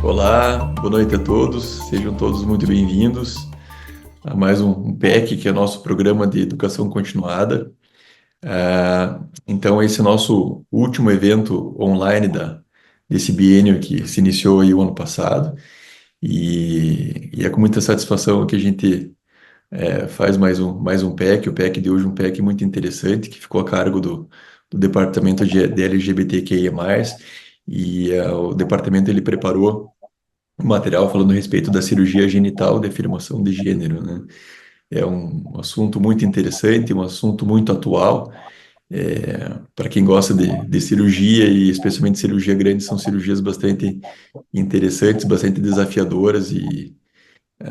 Olá, boa noite a todos, sejam todos muito bem-vindos a mais um PEC, que é nosso programa de educação continuada. Então, esse é o nosso último evento online desse biênio que se iniciou aí o ano passado, e é com muita satisfação que a gente faz mais um PEC. O PEC de hoje é um PEC muito interessante, que ficou a cargo do Departamento de LGBTQIA+, o departamento ele preparou um material falando a respeito da cirurgia genital de afirmação de gênero, né? É um assunto muito interessante, um assunto muito atual. Para quem gosta de cirurgia, e especialmente cirurgia grande, são cirurgias bastante interessantes, bastante desafiadoras, e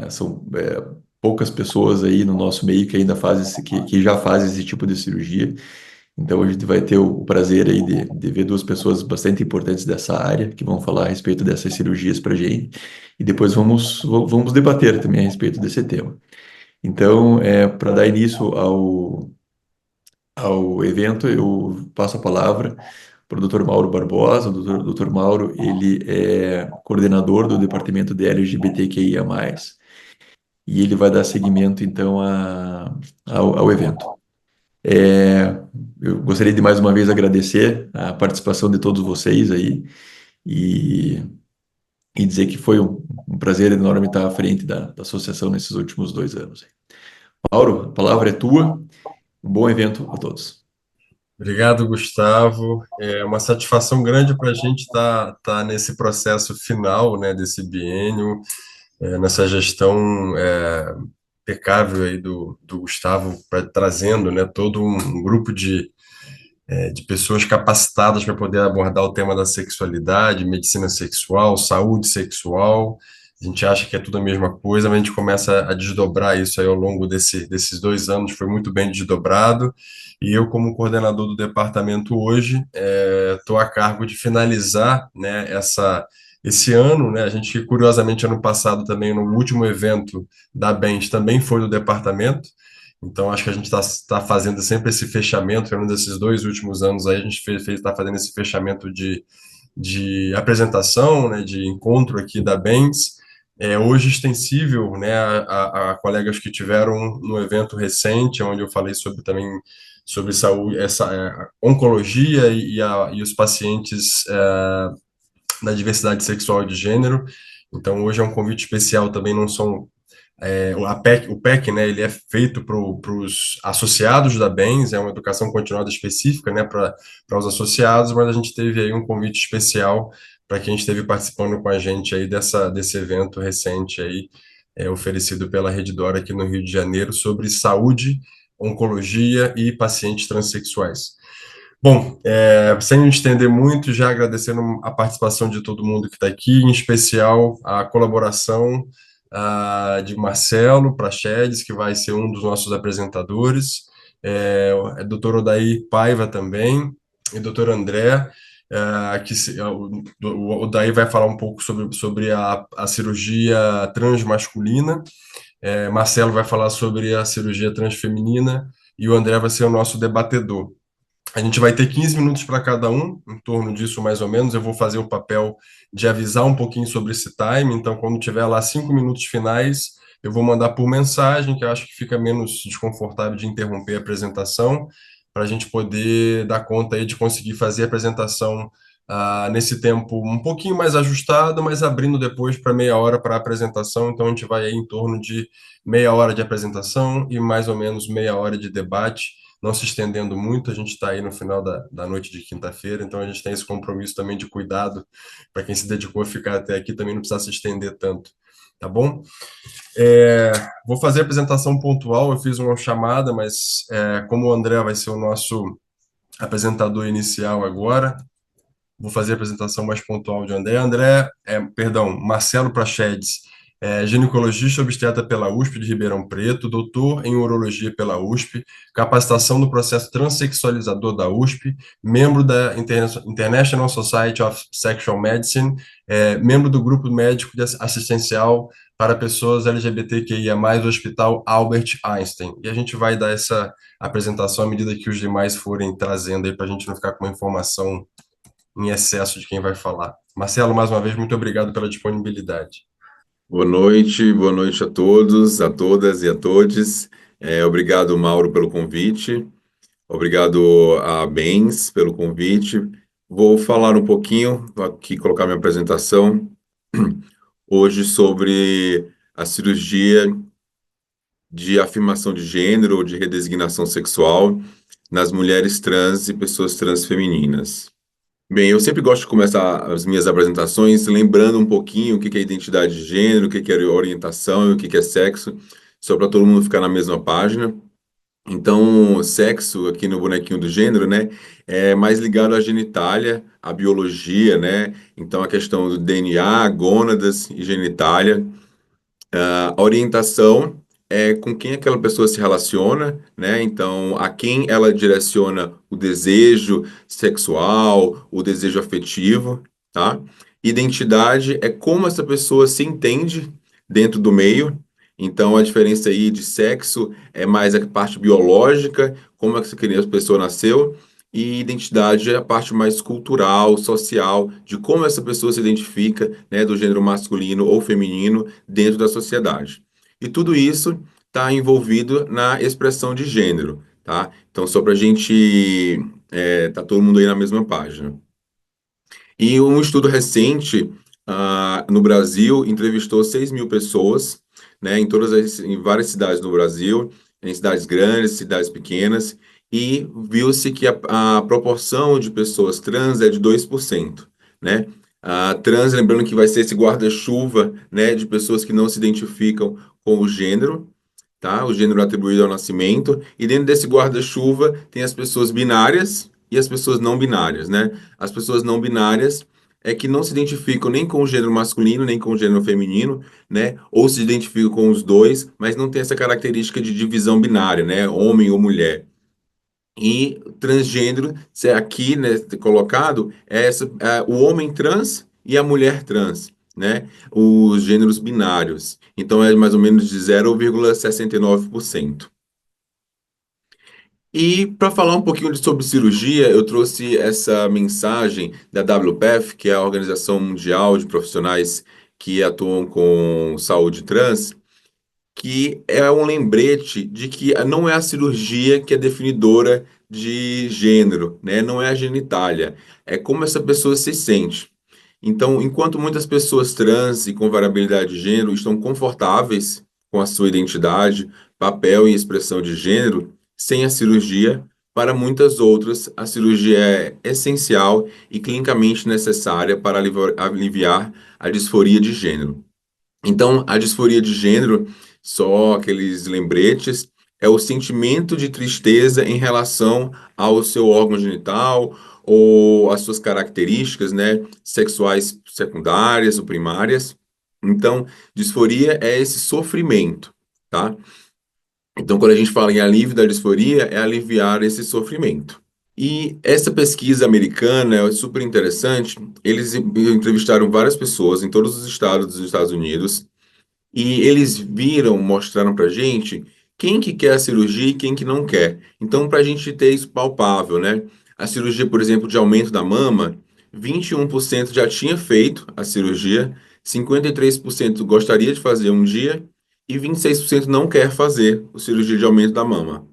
são poucas pessoas aí no nosso meio que ainda fazem, que já fazem esse tipo de cirurgia. Então a gente vai ter o prazer aí de ver duas pessoas bastante importantes dessa área que vão falar a respeito dessas cirurgias para gente, e depois vamos debater também a respeito desse tema. Então, para dar início ao evento, eu passo a palavra para o Dr. Mauro Barbosa. O Dr. Mauro, ele é coordenador do departamento de LGBTQIA+, e ele vai dar seguimento então ao evento. Eu gostaria de mais uma vez agradecer a participação de todos vocês aí, e, e dizer que foi um prazer enorme estar à frente da associação nesses últimos 2 anos. Mauro, a palavra é tua. Um bom evento a todos. Obrigado, Gustavo. É uma satisfação grande para a gente estar nesse processo final, né, desse biênio, nessa gestão impecável aí do Gustavo, trazendo, né, todo um grupo de pessoas capacitadas para poder abordar o tema da sexualidade, medicina sexual, saúde sexual. A gente acha que é tudo a mesma coisa, mas a gente começa a desdobrar isso aí ao longo desses 2 anos, foi muito bem desdobrado. E eu, como coordenador do departamento hoje, estou a cargo de finalizar, né, esse ano, né? A gente, curiosamente, ano passado também, no último evento da Bens, também foi do departamento. Então, acho que a gente está fazendo sempre esse fechamento, pelo menos esses 2 últimos anos aí, a gente está fazendo esse fechamento de apresentação, né, de encontro aqui da Bens, hoje extensível, né, a colegas que tiveram no evento recente, onde eu falei sobre também sobre saúde, essa oncologia e os pacientes da diversidade sexual e de gênero. Então, hoje é um convite especial também, não são o PEC, né, ele é feito para os associados da Bens, é uma educação continuada específica, né, para os associados, mas a gente teve aí um convite especial para quem esteve participando com a gente aí desse evento recente aí, oferecido pela Redditor aqui no Rio de Janeiro, sobre saúde, oncologia e pacientes transexuais. Bom, sem me estender muito, já agradecendo a participação de todo mundo que está aqui, em especial a colaboração de Marcelo Prachedes, que vai ser um dos nossos apresentadores, doutor Odair Paiva também, e doutor André, o Odair vai falar um pouco sobre a cirurgia transmasculina, Marcelo vai falar sobre a cirurgia transfeminina, e o André vai ser o nosso debatedor. A gente vai ter 15 minutos para cada um, em torno disso mais ou menos. Eu vou fazer o papel de avisar um pouquinho sobre esse time, então quando tiver lá 5 minutos finais, eu vou mandar por mensagem, que eu acho que fica menos desconfortável de interromper a apresentação, para a gente poder dar conta aí de conseguir fazer a apresentação nesse tempo um pouquinho mais ajustado, mas abrindo depois para meia hora para a apresentação. Então a gente vai aí em torno de meia hora de apresentação e mais ou menos meia hora de debate, não se estendendo muito. A gente está aí no final da noite de quinta-feira, então a gente tem esse compromisso também de cuidado para quem se dedicou a ficar até aqui, também não precisa se estender tanto, tá bom? Vou fazer a apresentação pontual, eu fiz uma chamada, mas como o André vai ser o nosso apresentador inicial agora, vou fazer a apresentação mais pontual de André. Marcelo Prachedes, ginecologista obstetra pela USP de Ribeirão Preto, doutor em urologia pela USP, capacitação no processo transexualizador da USP, membro da International Society of Sexual Medicine, membro do grupo médico assistencial para pessoas LGBTQIA+, do Hospital Albert Einstein. E a gente vai dar essa apresentação à medida que os demais forem trazendo aí, para a gente não ficar com uma informação em excesso de quem vai falar. Marcelo, mais uma vez, muito obrigado pela disponibilidade. Boa noite a todos, a todas e a todes. Obrigado, Mauro, pelo convite. Obrigado a Bens pelo convite. Vou falar um pouquinho, vou aqui colocar minha apresentação, hoje sobre a cirurgia de afirmação de gênero ou de redesignação sexual nas mulheres trans e pessoas trans femininas. Bem, eu sempre gosto de começar as minhas apresentações lembrando um pouquinho o que que é identidade de gênero, o que que é orientação e o que que é sexo, só para todo mundo ficar na mesma página. Então, sexo, aqui no bonequinho do gênero, né, é mais ligado à genitália, à biologia, né? Então, a questão do DNA, gônadas e genitália. A orientação é com quem aquela pessoa se relaciona, né? Então, a quem ela direciona o desejo sexual, o desejo afetivo, tá? Identidade é como essa pessoa se entende dentro do meio. Então, a diferença aí de sexo é mais a parte biológica, como é que essa pessoa nasceu, e identidade é a parte mais cultural, social, de como essa pessoa se identifica, né, do gênero masculino ou feminino dentro da sociedade. E tudo isso está envolvido na expressão de gênero, tá? Então, só para a gente tá todo mundo aí na mesma página. E um estudo recente no Brasil entrevistou 6 mil pessoas, né, em várias cidades do Brasil, em cidades grandes, cidades pequenas, e viu-se que a proporção de pessoas trans é de 2%, né? Trans, lembrando que vai ser esse guarda-chuva, né, de pessoas que não se identificam com o gênero, tá? O gênero atribuído ao nascimento, e dentro desse guarda-chuva tem as pessoas binárias e as pessoas não binárias, né? As pessoas não binárias é que não se identificam nem com o gênero masculino, nem com o gênero feminino, né? Ou se identificam com os dois, mas não tem essa característica de divisão binária, né? Homem ou mulher. E transgênero, se é aqui, né, colocado, o homem trans e a mulher trans, né? Os gêneros binários. Então, é mais ou menos de 0,69%. E para falar um pouquinho sobre cirurgia, eu trouxe essa mensagem da WPF, que é a Organização Mundial de Profissionais que atuam com saúde trans, que é um lembrete de que não é a cirurgia que é definidora de gênero, né? Não é a genitália, é como essa pessoa se sente. Então, enquanto muitas pessoas trans e com variabilidade de gênero estão confortáveis com a sua identidade, papel e expressão de gênero, sem a cirurgia, para muitas outras, a cirurgia é essencial e clinicamente necessária para aliviar a disforia de gênero. Então, a disforia de gênero, só aqueles lembretes, é o sentimento de tristeza em relação ao seu órgão genital ou às suas características, né, sexuais secundárias ou primárias. Então, disforia é esse sofrimento, tá? Então, quando a gente fala em alívio da disforia, é aliviar esse sofrimento. E essa pesquisa americana é super interessante. Eles entrevistaram várias pessoas em todos os estados dos Estados Unidos e eles mostraram pra gente quem que quer a cirurgia e quem que não quer. Então, para a gente ter isso palpável, né? A cirurgia, por exemplo, de aumento da mama, 21% já tinha feito a cirurgia, 53% gostaria de fazer um dia e 26% não quer fazer a cirurgia de aumento da mama.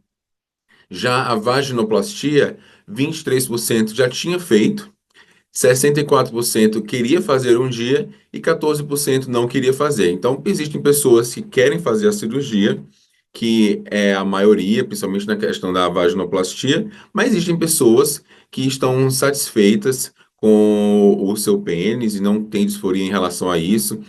Já a vaginoplastia, 23% já tinha feito, 64% queria fazer um dia e 14% não queria fazer. Então, existem pessoas que querem fazer a cirurgia, que é a maioria, principalmente na questão da vaginoplastia, mas existem pessoas que estão satisfeitas com o seu pênis e não têm disforia em relação a isso,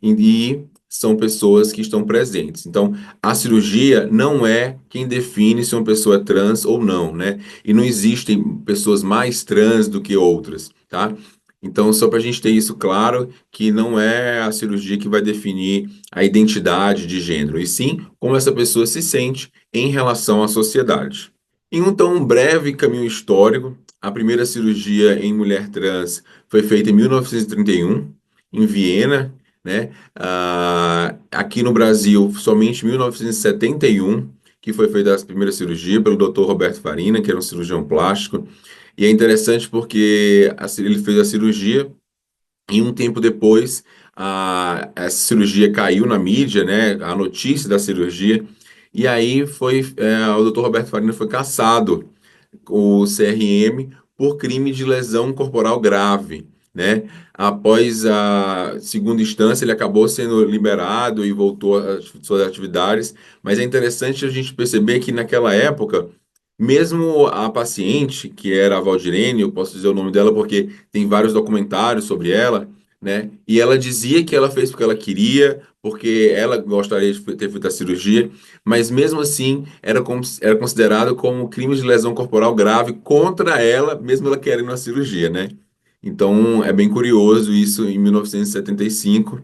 e são pessoas que estão presentes. Então, a cirurgia não é quem define se uma pessoa é trans ou não, né? E não existem pessoas mais trans do que outras, tá? Então, só para a gente ter isso claro, que não é a cirurgia que vai definir a identidade de gênero, e sim como essa pessoa se sente em relação à sociedade. Em então, um breve caminho histórico, a primeira cirurgia em mulher trans foi feita em 1931, em Viena, né? Aqui no Brasil, somente em 1971, que foi feita a primeira cirurgia pelo Dr. Roberto Farina, que era um cirurgião plástico. E é interessante porque ele fez a cirurgia e um tempo depois essa cirurgia caiu na mídia, né? A notícia da cirurgia. E aí o doutor Roberto Farina foi cassado o CRM por crime de lesão corporal grave, né? Após a segunda instância, ele acabou sendo liberado e voltou às suas atividades, mas é interessante a gente perceber que naquela época, mesmo a paciente, que era a Valdirene, eu posso dizer o nome dela porque tem vários documentários sobre ela, né? E ela dizia que ela fez porque ela queria, porque ela gostaria de ter feito a cirurgia, mas mesmo assim era considerado como crime de lesão corporal grave contra ela, mesmo ela querendo a cirurgia, né? Então é bem curioso isso em 1975.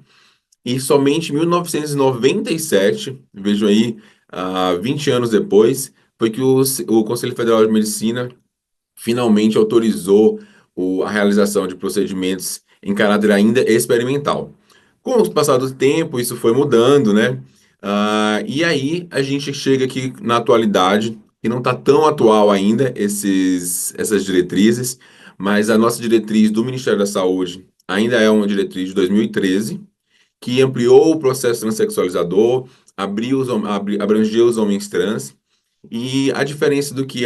E somente em 1997, vejam aí, 20 anos depois, foi que o Conselho Federal de Medicina finalmente autorizou a realização de procedimentos em caráter ainda experimental. Com o passar do tempo, isso foi mudando, né? E aí a gente chega aqui na atualidade, que não está tão atual ainda essas diretrizes, mas a nossa diretriz do Ministério da Saúde ainda é uma diretriz de 2013, que ampliou o processo transexualizador, abrangeu os homens trans, e a diferença do que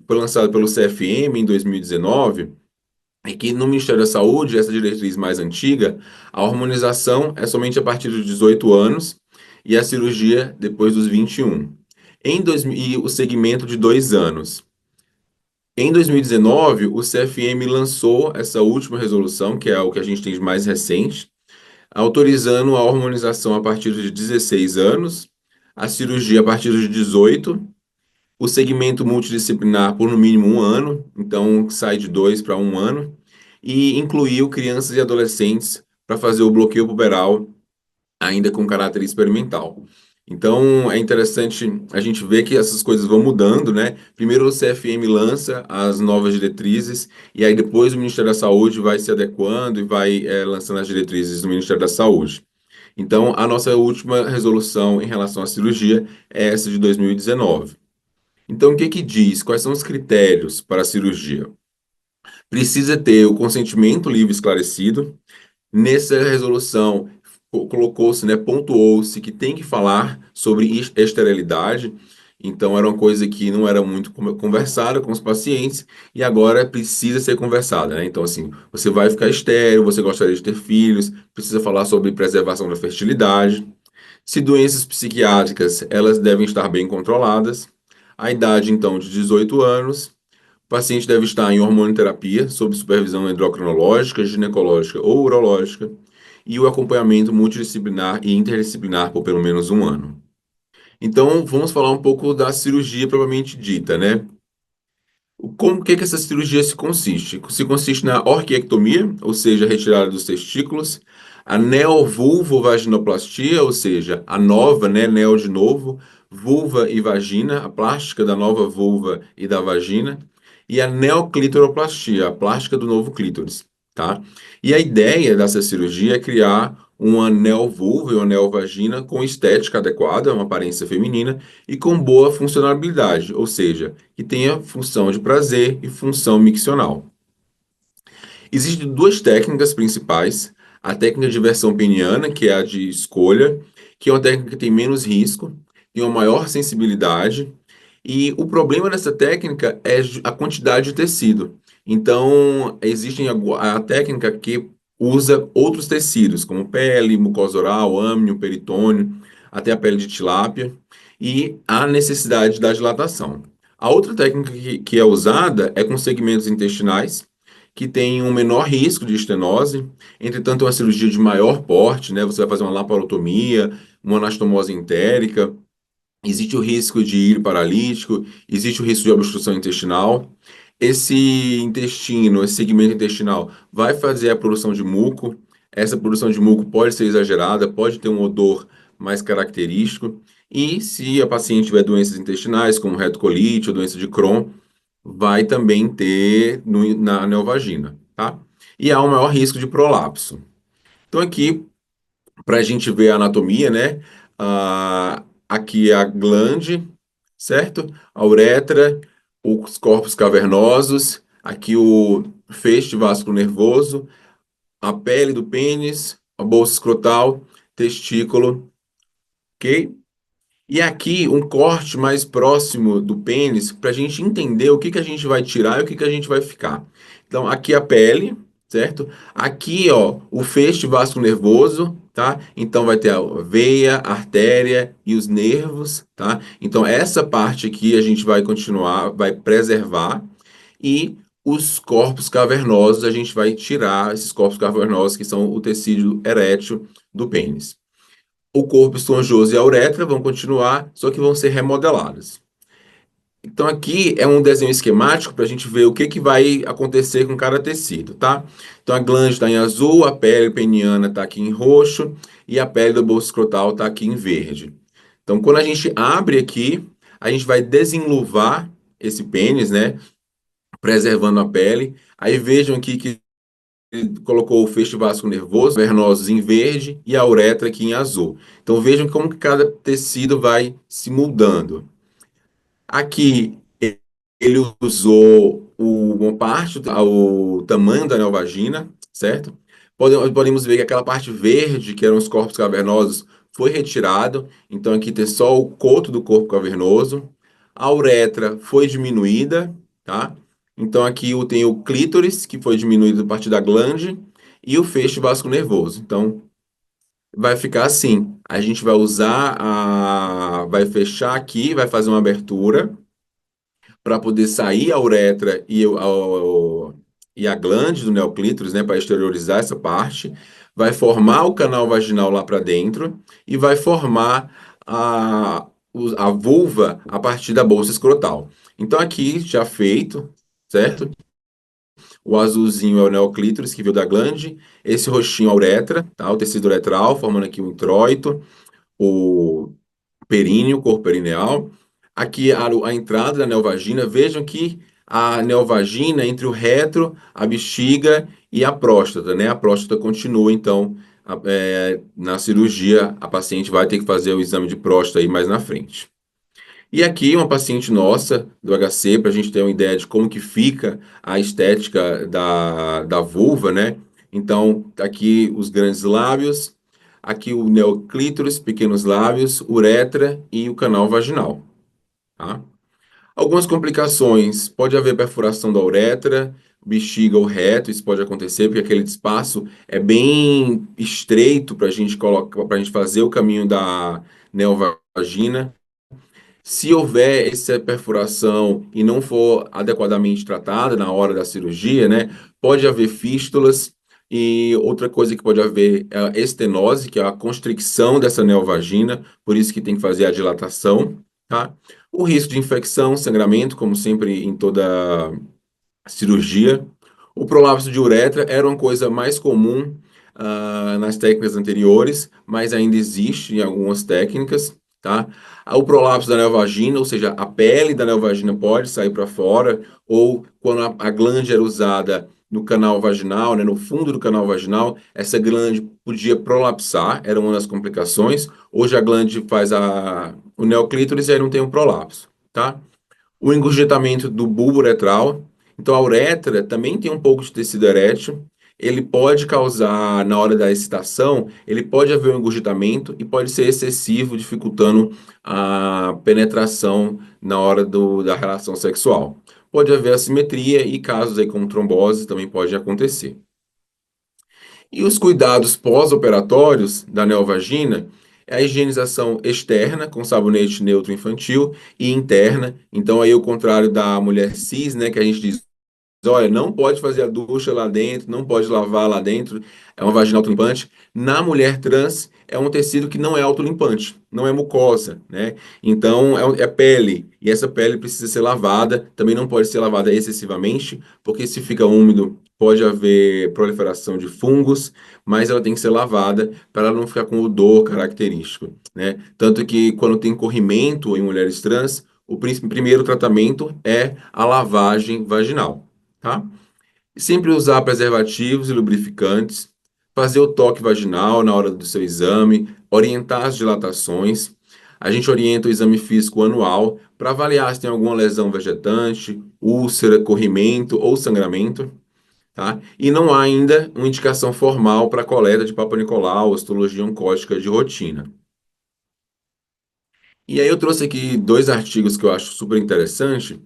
foi lançado pelo CFM em 2019 é que no Ministério da Saúde, essa diretriz mais antiga, a hormonização é somente a partir dos 18 anos e a cirurgia depois dos 21. E o segmento de 2 anos. Em 2019, o CFM lançou essa última resolução, que é o que a gente tem de mais recente, autorizando a hormonização a partir de 16 anos, a cirurgia a partir de 18, o segmento multidisciplinar por no mínimo 1 ano, então sai de 2 para 1 ano, e incluiu crianças e adolescentes para fazer o bloqueio puberal, ainda com caráter experimental. Então é interessante a gente ver que essas coisas vão mudando, né? Primeiro o CFM lança as novas diretrizes, e aí depois o Ministério da Saúde vai se adequando e vai lançando as diretrizes do Ministério da Saúde. Então, a nossa última resolução em relação à cirurgia é essa de 2019. Então, o que que diz? Quais são os critérios para a cirurgia? Precisa ter o consentimento livre e esclarecido. Nessa resolução, colocou-se, né, pontuou-se que tem que falar sobre esterilidade. Então, era uma coisa que não era muito conversada com os pacientes e agora precisa ser conversada, né? Então, assim, você vai ficar estéril, você gostaria de ter filhos, precisa falar sobre preservação da fertilidade. Se doenças psiquiátricas, elas devem estar bem controladas. A idade, então, de 18 anos. O paciente deve estar em hormonoterapia, sob supervisão endocrinológica, ginecológica ou urológica, e o acompanhamento multidisciplinar e interdisciplinar por pelo menos 1 ano. Então, vamos falar um pouco da cirurgia propriamente dita, né? Como que essa cirurgia se consiste? Se consiste na orquiectomia, ou seja, a retirada dos testículos, a neovulvovaginoplastia, ou seja, a nova, né, neo de novo, vulva e vagina, a plástica da nova vulva e da vagina, e a neoclitoroplastia, a plástica do novo clítoris, tá? E a ideia dessa cirurgia é criar uma neovulva e uma neovagina com estética adequada, uma aparência feminina e com boa funcionalidade, ou seja, que tenha função de prazer e função miccional. Existem duas técnicas principais. A técnica de versão peniana, que é a de escolha, que é uma técnica que tem menos risco, tem uma maior sensibilidade, e o problema dessa técnica é a quantidade de tecido. Então, existe a técnica que usa outros tecidos, como pele, mucosa oral, âmnio, peritônio, até a pele de tilápia, e a necessidade da dilatação. A outra técnica que é usada é com segmentos intestinais, que tem um menor risco de estenose, entretanto, é uma cirurgia de maior porte, né? Você vai fazer uma laparotomia, uma anastomose entérica, existe o risco de íleo paralítico, existe o risco de obstrução intestinal. Esse intestino, esse segmento intestinal, vai fazer a produção de muco. Essa produção de muco pode ser exagerada, pode ter um odor mais característico. E se a paciente tiver doenças intestinais, como retocolite ou doença de Crohn, vai também ter na neovagina, tá? E há um maior risco de prolapso. Então, aqui, para a gente ver a anatomia, né? Aqui é a glande, certo? A uretra, os corpos cavernosos, aqui o feixe vasculo nervoso, a pele do pênis, a bolsa escrotal, testículo, ok? E aqui um corte mais próximo do pênis para a gente entender o que que a gente vai tirar e o que que a gente vai ficar. Então, aqui a pele, certo? Aqui, ó, o feixe vasculo nervoso, tá? Então vai ter a veia, a artéria e os nervos, tá? Então essa parte aqui a gente vai continuar, vai preservar e os corpos cavernosos a gente vai tirar esses corpos cavernosos que são o tecido erétil do pênis. O corpo esponjoso e a uretra vão continuar, só que vão ser remodelados. Então aqui é um desenho esquemático para a gente ver o que vai acontecer com cada tecido, tá? Então a glândula está em azul, a pele peniana está aqui em roxo e a pele do bolso escrotal está aqui em verde. Então quando a gente abre aqui, a gente vai desenluvar esse pênis, né? Preservando a pele. Aí vejam aqui que ele colocou o feixe vasco nervoso, vernosos em verde e a uretra aqui em azul. Então vejam como que cada tecido vai se moldando. Aqui ele usou uma parte, o tamanho da neovagina, certo? Podemos ver que aquela parte verde, que eram os corpos cavernosos, foi retirado. Então aqui tem só o coto do corpo cavernoso. A uretra foi diminuída, tá? Então aqui tem o clítoris, que foi diminuído a partir da glande, e o feixe vasculo nervoso. Então vai ficar assim. A gente vai usar vai fechar aqui, vai fazer uma abertura para poder sair a uretra e a glande do neoclítoris, né, para exteriorizar essa parte, vai formar o canal vaginal lá para dentro e vai formar a vulva a partir da bolsa escrotal. Então aqui já feito, certo? O azulzinho é o neoclítoris que veio da glande, esse roxinho é a uretra, tá? O tecido uretral, formando aqui o introito, o períneo, corpo perineal. Aqui a entrada da neovagina. Vejam que a neovagina entre o retro, a bexiga e a próstata, né? A próstata continua, então, na cirurgia, a paciente vai ter que fazer o exame de próstata aí mais na frente. E aqui uma paciente nossa do HC, para a gente ter uma ideia de como que fica a estética da vulva, né? Então, aqui os grandes lábios, aqui o neoclítoris, pequenos lábios, uretra e o canal vaginal, tá? Algumas complicações, pode haver perfuração da uretra, bexiga ou reto, isso pode acontecer porque aquele espaço é bem estreito para a gente colocar, para a gente fazer o caminho da neovagina. Se houver essa perfuração e não for adequadamente tratada na hora da cirurgia, né, pode haver fístulas e outra coisa que pode haver é a estenose, que é a constricção dessa neovagina, por isso que tem que fazer a dilatação, tá? O risco de infecção, sangramento, como sempre em toda cirurgia. O prolapso de uretra era uma coisa mais comum nas técnicas anteriores, mas ainda existe em algumas técnicas, tá? O prolapso da neovagina, ou seja, a pele da neovagina pode sair para fora, ou quando a glande era usada no canal vaginal, né, no fundo do canal vaginal, essa glande podia prolapsar, era uma das complicações. Hoje a glande faz o neoclítoris e aí não tem um prolapso, tá? O engurgitamento do bulbo uretral. Então, a uretra também tem um pouco de tecido erétil. Ele pode causar, na hora da excitação, ele pode haver um engurgitamento e pode ser excessivo, dificultando a penetração na hora da relação sexual. Pode haver assimetria e casos aí como trombose também pode acontecer. E os cuidados pós-operatórios da neovagina é a higienização externa com sabonete neutro infantil e interna. Então aí o contrário da mulher cis, né, que a gente diz, olha, não pode fazer a ducha lá dentro, não pode lavar lá dentro, é uma vagina autolimpante. Na mulher trans, é um tecido que não é autolimpante, não é mucosa, né? Então, é pele, e essa pele precisa ser lavada, também não pode ser lavada excessivamente, porque se fica úmido, pode haver proliferação de fungos, mas ela tem que ser lavada para ela não ficar com odor característico, né? Tanto que quando tem corrimento em mulheres trans, o primeiro tratamento é a lavagem vaginal, tá? Sempre usar preservativos e lubrificantes, fazer o toque vaginal na hora do seu exame, orientar as dilatações. A gente orienta o exame físico anual para avaliar se tem alguma lesão vegetante, úlcera, corrimento ou sangramento, tá? E não há ainda uma indicação formal para coleta de Papa Nicolau ou histologia oncótica de rotina. E aí eu trouxe aqui dois artigos que eu acho super interessante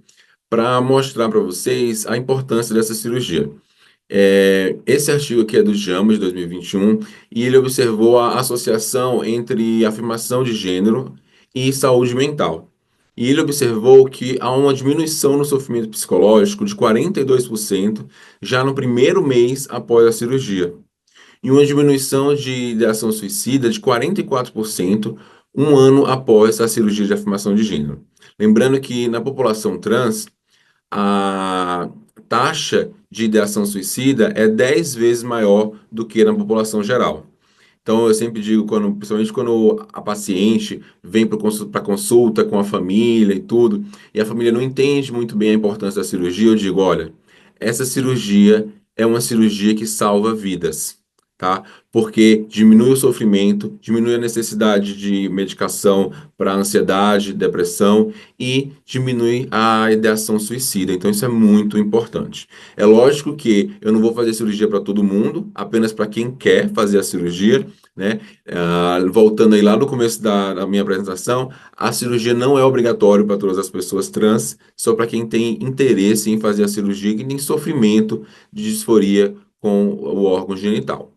para mostrar para vocês a importância dessa cirurgia. Esse artigo aqui é do JAMA de 2021 e ele observou a associação entre afirmação de gênero e saúde mental. E ele observou que há uma diminuição no sofrimento psicológico de 42% já no primeiro mês após a cirurgia, e uma diminuição de ideação suicida de 44% um ano após a cirurgia de afirmação de gênero. Lembrando que na população trans, a taxa de ideação suicida é 10 vezes maior do que na população geral. Então, eu sempre digo, principalmente quando a paciente vem para consulta com a família e tudo, e a família não entende muito bem a importância da cirurgia, eu digo, olha, essa cirurgia é uma cirurgia que salva vidas, tá? Porque diminui o sofrimento, diminui a necessidade de medicação para ansiedade, depressão e diminui a ideação suicida. Então, isso é muito importante. É lógico que eu não vou fazer cirurgia para todo mundo, apenas para quem quer fazer a cirurgia, né? Voltando aí lá no começo da minha apresentação, a cirurgia não é obrigatória para todas as pessoas trans, só para quem tem interesse em fazer a cirurgia e tem sofrimento de disforia com o órgão genital.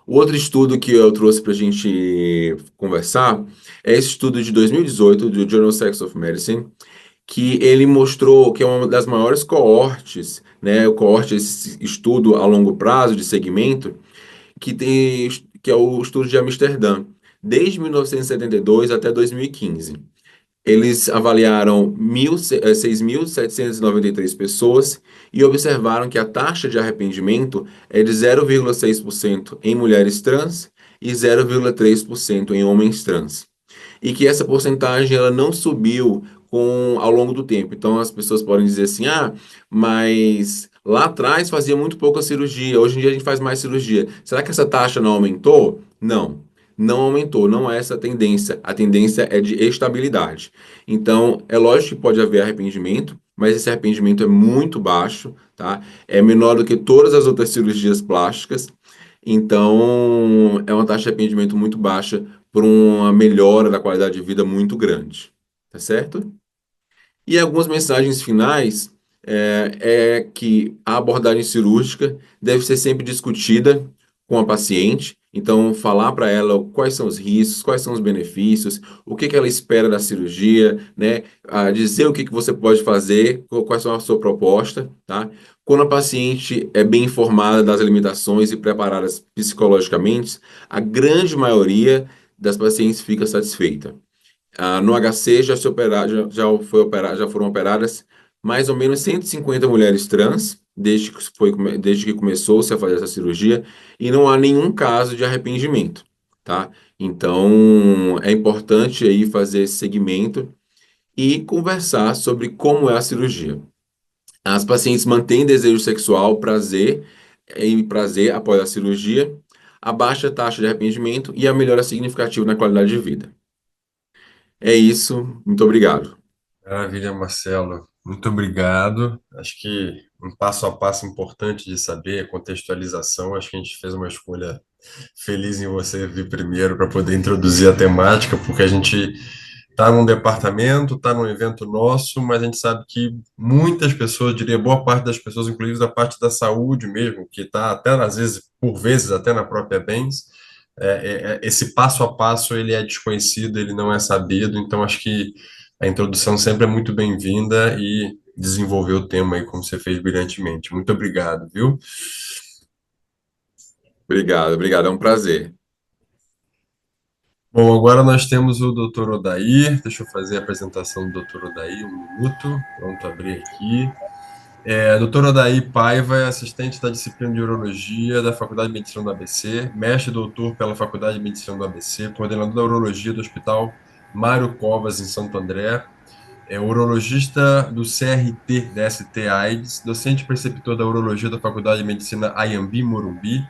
O outro estudo que eu trouxe para a gente conversar é esse estudo de 2018 do Journal of Sex of Medicine, que ele mostrou que é uma das maiores coortes, né, o coorte, esse estudo a longo prazo de segmento, que é o estudo de Amsterdã, desde 1972 até 2015. Eles avaliaram 6.793 pessoas e observaram que a taxa de arrependimento é de 0,6% em mulheres trans e 0,3% em homens trans. E que essa porcentagem ela não subiu ao longo do tempo. Então as pessoas podem dizer assim: ah, mas lá atrás fazia muito pouca cirurgia, hoje em dia a gente faz mais cirurgia. Será que essa taxa não aumentou? Não. Não aumentou, não é essa a tendência. A tendência é de estabilidade. Então, é lógico que pode haver arrependimento, mas esse arrependimento é muito baixo, tá? É menor do que todas as outras cirurgias plásticas. Então, é uma taxa de arrependimento muito baixa por uma melhora da qualidade de vida muito grande, tá certo? E algumas mensagens finais é que a abordagem cirúrgica deve ser sempre discutida com a paciente. Então, falar para ela quais são os riscos, quais são os benefícios, o que que ela espera da cirurgia, né? Dizer o que que você pode fazer, quais são a sua proposta, tá? Quando a paciente é bem informada das limitações e preparadas psicologicamente, a grande maioria das pacientes fica satisfeita. No HC já foram operadas mais ou menos 150 mulheres trans desde que começou-se a fazer essa cirurgia e não há nenhum caso de arrependimento, tá? Então é importante aí fazer esse segmento e conversar sobre como é a cirurgia. As pacientes mantêm desejo sexual, prazer após a cirurgia, a baixa taxa de arrependimento e a melhora significativa na qualidade de vida. É isso, muito obrigado. Maravilha, Marcelo. Muito obrigado. Acho que um passo a passo importante de saber a contextualização. Acho que a gente fez uma escolha feliz em você vir primeiro para poder introduzir a temática, porque a gente está num departamento, está num evento nosso, mas a gente sabe que muitas pessoas, diria boa parte das pessoas, inclusive da parte da saúde mesmo, que está até às vezes, por vezes, até na própria Bens, esse passo a passo ele é desconhecido, ele não é sabido, então acho que a introdução sempre é muito bem-vinda e desenvolver o tema aí como você fez brilhantemente. Muito obrigado, viu? Obrigado, obrigado, é um prazer. Bom, agora nós temos o Dr. Odair. Deixa eu fazer a apresentação do Dr. Odair, um minuto. Pronto, abrir aqui. Dr. Odair Paiva é assistente da disciplina de Urologia da Faculdade de Medicina do ABC, mestre e doutor pela Faculdade de Medicina do ABC, coordenador da Urologia do Hospital Mário Covas, em Santo André, é urologista do CRT, DST AIDS, docente e preceptor da Urologia da Faculdade de Medicina Ayambi, Morumbi,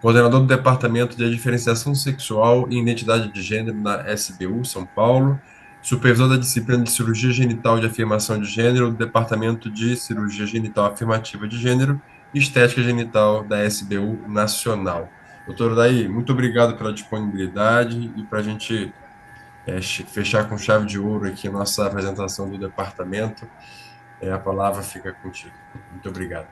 coordenador do Departamento de Diferenciação Sexual e Identidade de Gênero na SBU, São Paulo, supervisor da disciplina de Cirurgia Genital de Afirmação de Gênero do Departamento de Cirurgia Genital Afirmativa de Gênero e Estética Genital da SBU Nacional. Doutor Daí, muito obrigado pela disponibilidade e para a gente fechar com chave de ouro aqui a nossa apresentação do departamento, a palavra fica contigo. Muito obrigado.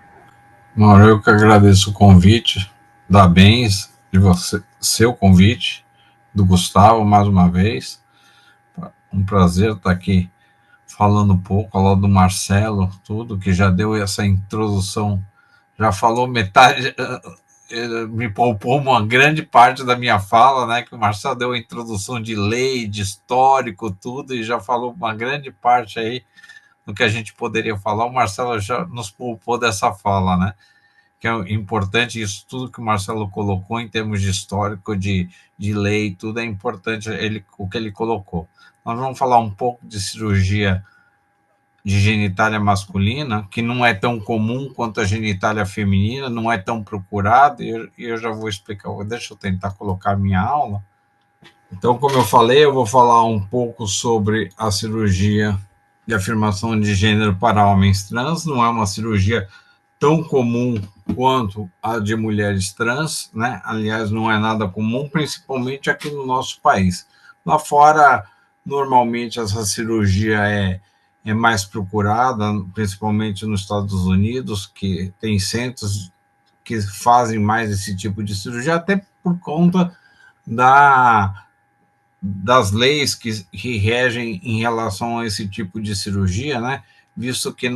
Mauro, eu que agradeço o convite da Bens, de você, seu convite, do Gustavo, mais uma vez. Um prazer estar aqui falando um pouco, ao lado do Marcelo, tudo, que já deu essa introdução, já falou metade, me poupou uma grande parte da minha fala, né, que o Marcelo deu a introdução de lei, de histórico, tudo, e já falou uma grande parte aí do que a gente poderia falar. O Marcelo já nos poupou dessa fala, né, que é importante, isso tudo que o Marcelo colocou em termos de histórico, de lei, tudo é importante o que ele colocou. Nós vamos falar um pouco de cirurgia de genitália masculina, que não é tão comum quanto a genitália feminina, não é tão procurada, e eu já vou explicar, deixa eu tentar colocar minha aula. Então, como eu falei, eu vou falar um pouco sobre a cirurgia de afirmação de gênero para homens trans. Não é uma cirurgia tão comum quanto a de mulheres trans, né? Aliás, não é nada comum, principalmente aqui no nosso país. Lá fora, normalmente, essa cirurgia é mais procurada, principalmente nos Estados Unidos, que tem centros que fazem mais esse tipo de cirurgia, até por conta das leis que regem em relação a esse tipo de cirurgia, né? Visto que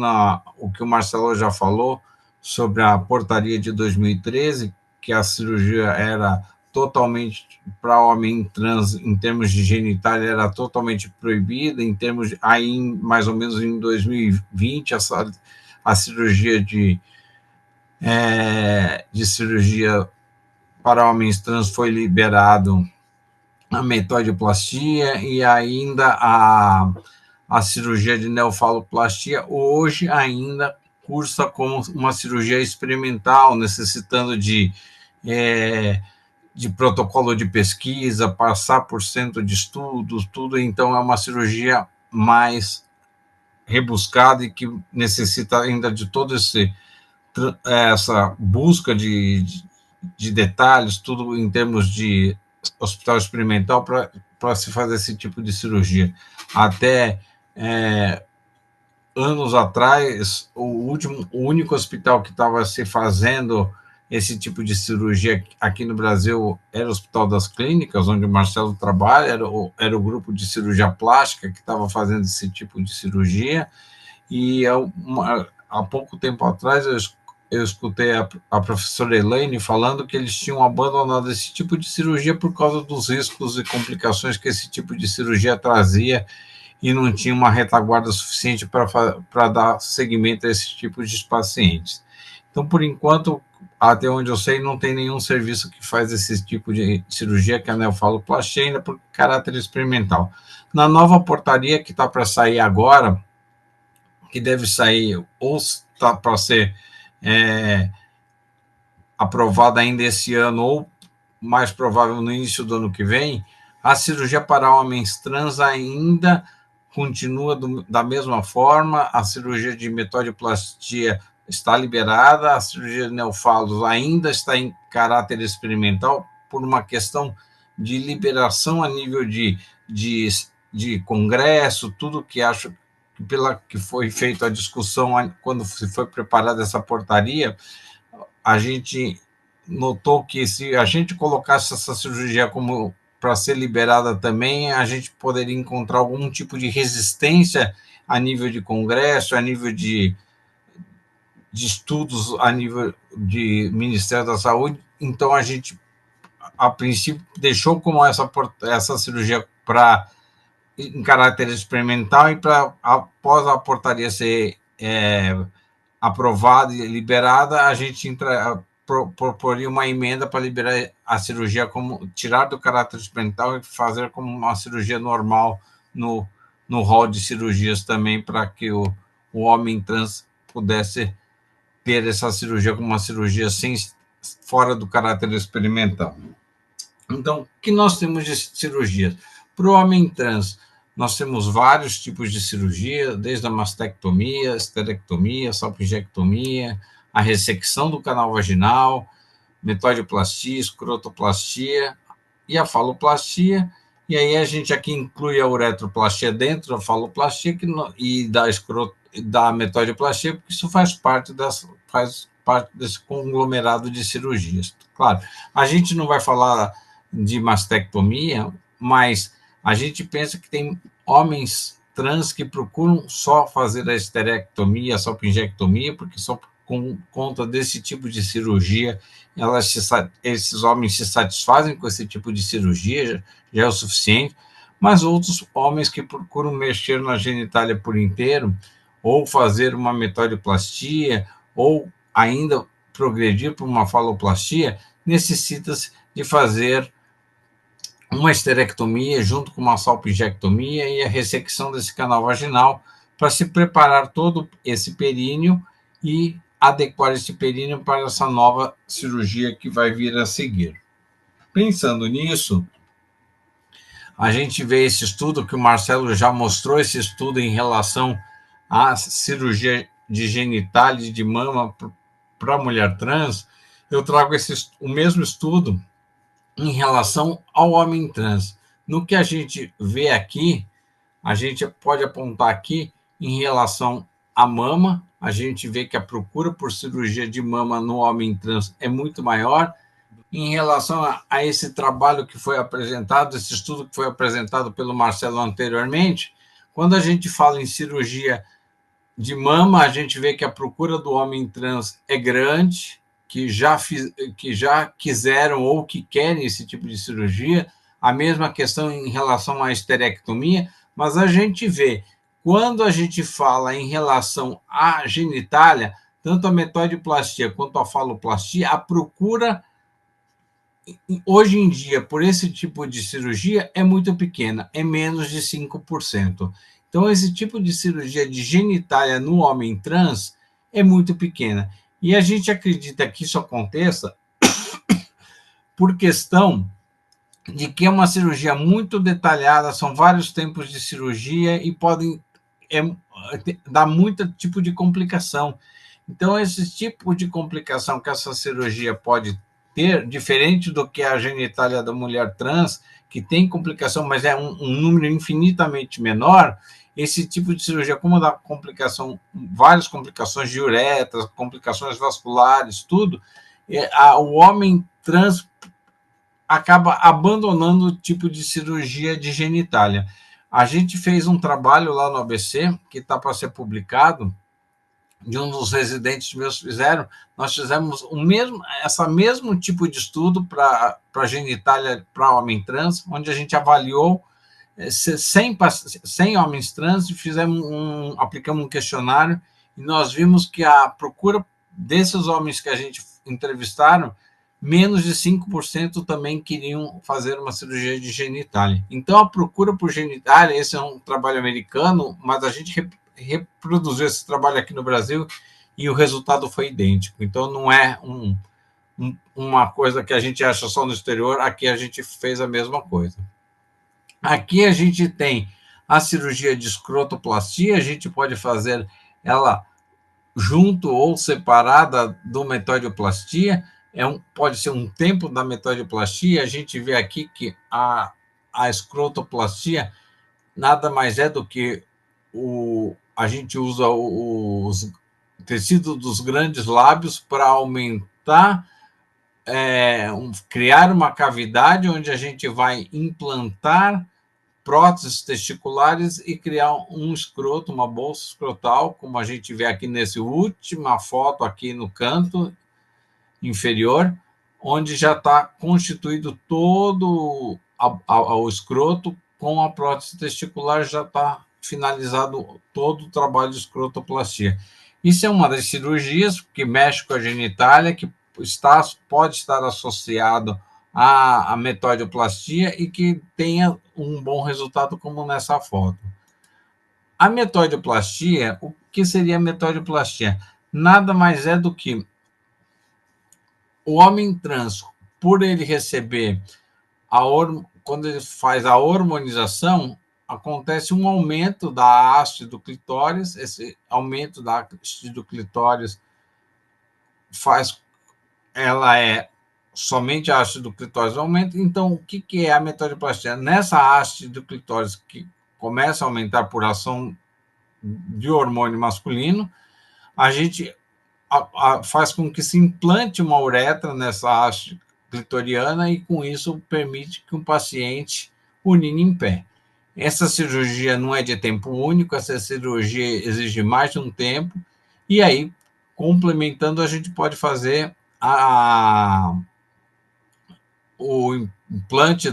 o que o Marcelo já falou sobre a portaria de 2013, que a cirurgia era totalmente para homem trans, em termos de genitália, era totalmente proibida, em termos, aí mais ou menos em 2020, a cirurgia de cirurgia para homens trans foi liberado a metodoplastia e ainda a cirurgia de neofaloplastia, hoje ainda cursa como uma cirurgia experimental, necessitando de protocolo de pesquisa, passar por centro de estudos, tudo, então é uma cirurgia mais rebuscada e que necessita ainda de todo essa busca de detalhes, tudo em termos de hospital experimental para se fazer esse tipo de cirurgia. Até anos atrás, o único hospital que estava se fazendo esse tipo de cirurgia aqui no Brasil era o Hospital das Clínicas, onde o Marcelo trabalha, era o grupo de cirurgia plástica que estava fazendo esse tipo de cirurgia, e há pouco tempo atrás eu escutei a professora Elaine falando que eles tinham abandonado esse tipo de cirurgia por causa dos riscos e complicações que esse tipo de cirurgia trazia e não tinha uma retaguarda suficiente para dar seguimento a esse tipo de pacientes. Então, por enquanto, até onde eu sei, não tem nenhum serviço que faz esse tipo de cirurgia, que é a neofaloplastia, ainda por caráter experimental. Na nova portaria que está para sair agora, que deve sair ou está para ser aprovada ainda esse ano, ou mais provável no início do ano que vem, a cirurgia para homens trans ainda continua da mesma forma, a cirurgia de metodoplastia está liberada, a cirurgia de neofalos ainda está em caráter experimental por uma questão de liberação a nível de congresso, tudo que acho que foi feita a discussão quando se foi preparada essa portaria, a gente notou que se a gente colocasse essa cirurgia como para ser liberada também, a gente poderia encontrar algum tipo de resistência a nível de congresso, a nível de estudos, a nível de Ministério da Saúde. Então, a gente, a princípio, deixou como essa cirurgia em caráter experimental e após a portaria ser aprovada e liberada, a gente proporia uma emenda para liberar a cirurgia, como tirar do caráter experimental e fazer como uma cirurgia normal no rol de cirurgias também, para que o homem trans pudesse ter essa cirurgia como uma cirurgia fora do caráter experimental. Então, o que nós temos de cirurgias? Para o homem trans, nós temos vários tipos de cirurgia, desde a mastectomia, esterectomia, salpingectomia, a ressecção do canal vaginal, metodoplastia, escrotoplastia e a faloplastia. E aí a gente aqui inclui a uretroplastia dentro da faloplastia e da metodoplastia, porque isso faz parte desse conglomerado de cirurgias. Claro, a gente não vai falar de mastectomia, mas a gente pensa que tem homens trans que procuram só fazer a esterectomia, a salpingectomia, porque só por conta desse tipo de cirurgia, esses homens se satisfazem com esse tipo de cirurgia, já é o suficiente, mas outros homens que procuram mexer na genitália por inteiro, ou fazer uma metodoplastia, ou ainda progredir para uma faloplastia, necessita-se de fazer uma esterectomia junto com uma salpingectomia e a ressecção desse canal vaginal para se preparar todo esse períneo e adequar esse períneo para essa nova cirurgia que vai vir a seguir. Pensando nisso, a gente vê esse estudo que o Marcelo já mostrou, esse estudo em relação à cirurgia de genitália e de mama para a mulher trans. Eu trago o mesmo estudo em relação ao homem trans. No que a gente vê aqui, a gente pode apontar aqui em relação à mama, a gente vê que a procura por cirurgia de mama no homem trans é muito maior. Em relação a esse trabalho que foi apresentado, esse estudo que foi apresentado pelo Marcelo anteriormente, quando a gente fala em cirurgia de mama, a gente vê que a procura do homem trans é grande, que já quiseram ou que querem esse tipo de cirurgia, a mesma questão em relação à esterectomia, mas a gente vê, quando a gente fala em relação à genitália, tanto a metodoplastia quanto a faloplastia, a procura hoje em dia por esse tipo de cirurgia é muito pequena, é menos de 5%. Então, esse tipo de cirurgia de genitália no homem trans é muito pequena. E a gente acredita que isso aconteça por questão de que é uma cirurgia muito detalhada, são vários tempos de cirurgia e podem dar muito tipo de complicação. Então, esse tipo de complicação que essa cirurgia pode ter, diferente do que a genitália da mulher trans, que tem complicação, mas é um número infinitamente menor, esse tipo de cirurgia, como dá complicação, várias complicações de uretra, complicações vasculares, tudo, o homem trans acaba abandonando o tipo de cirurgia de genitália. A gente fez um trabalho lá no ABC, que está para ser publicado, de um dos residentes meus fizeram, nós fizemos esse mesmo tipo de estudo para genitália para homem trans, onde a gente avaliou 100 homens trans e aplicamos um questionário e nós vimos que a procura desses homens que a gente entrevistaram, menos de 5% também queriam fazer uma cirurgia de genitália. Então, a procura por genitália, esse é um trabalho americano, mas a gente reproduziu esse trabalho aqui no Brasil e o resultado foi idêntico. Então, não é uma coisa que a gente acha só no exterior, aqui a gente fez a mesma coisa. Aqui a gente tem a cirurgia de escrotoplastia, a gente pode fazer ela junto ou separada do metodoplastia, pode ser um tempo da metodoplastia. A gente vê aqui que a escrotoplastia nada mais é do que a gente usa os tecidos dos grandes lábios para aumentar, criar uma cavidade onde a gente vai implantar próteses testiculares e criar um escroto, uma bolsa escrotal, como a gente vê aqui nessa última foto aqui no canto inferior, onde já está constituído todo o escroto com a prótese testicular, já está finalizado todo o trabalho de escrotoplastia. Isso é uma das cirurgias que mexe com a genitália, que pode estar associado à metodoplastia e que tenha um bom resultado, como nessa foto. A metodoplastia, o que seria a metodoplastia? Nada mais é do que o homem trans, por ele receber quando ele faz a hormonização, acontece um aumento da haste do clitóris. Esse aumento da haste do clitóris ela é somente a haste do clitóris aumenta. Então, o que é a metodoplastia? Nessa haste do clitóris que começa a aumentar por ação de hormônio masculino, a gente faz com que se implante uma uretra nessa haste clitoriana e, com isso, permite que um paciente urine em pé. Essa cirurgia não é de tempo único, essa cirurgia exige mais de um tempo, e aí, complementando, a gente pode fazer o implante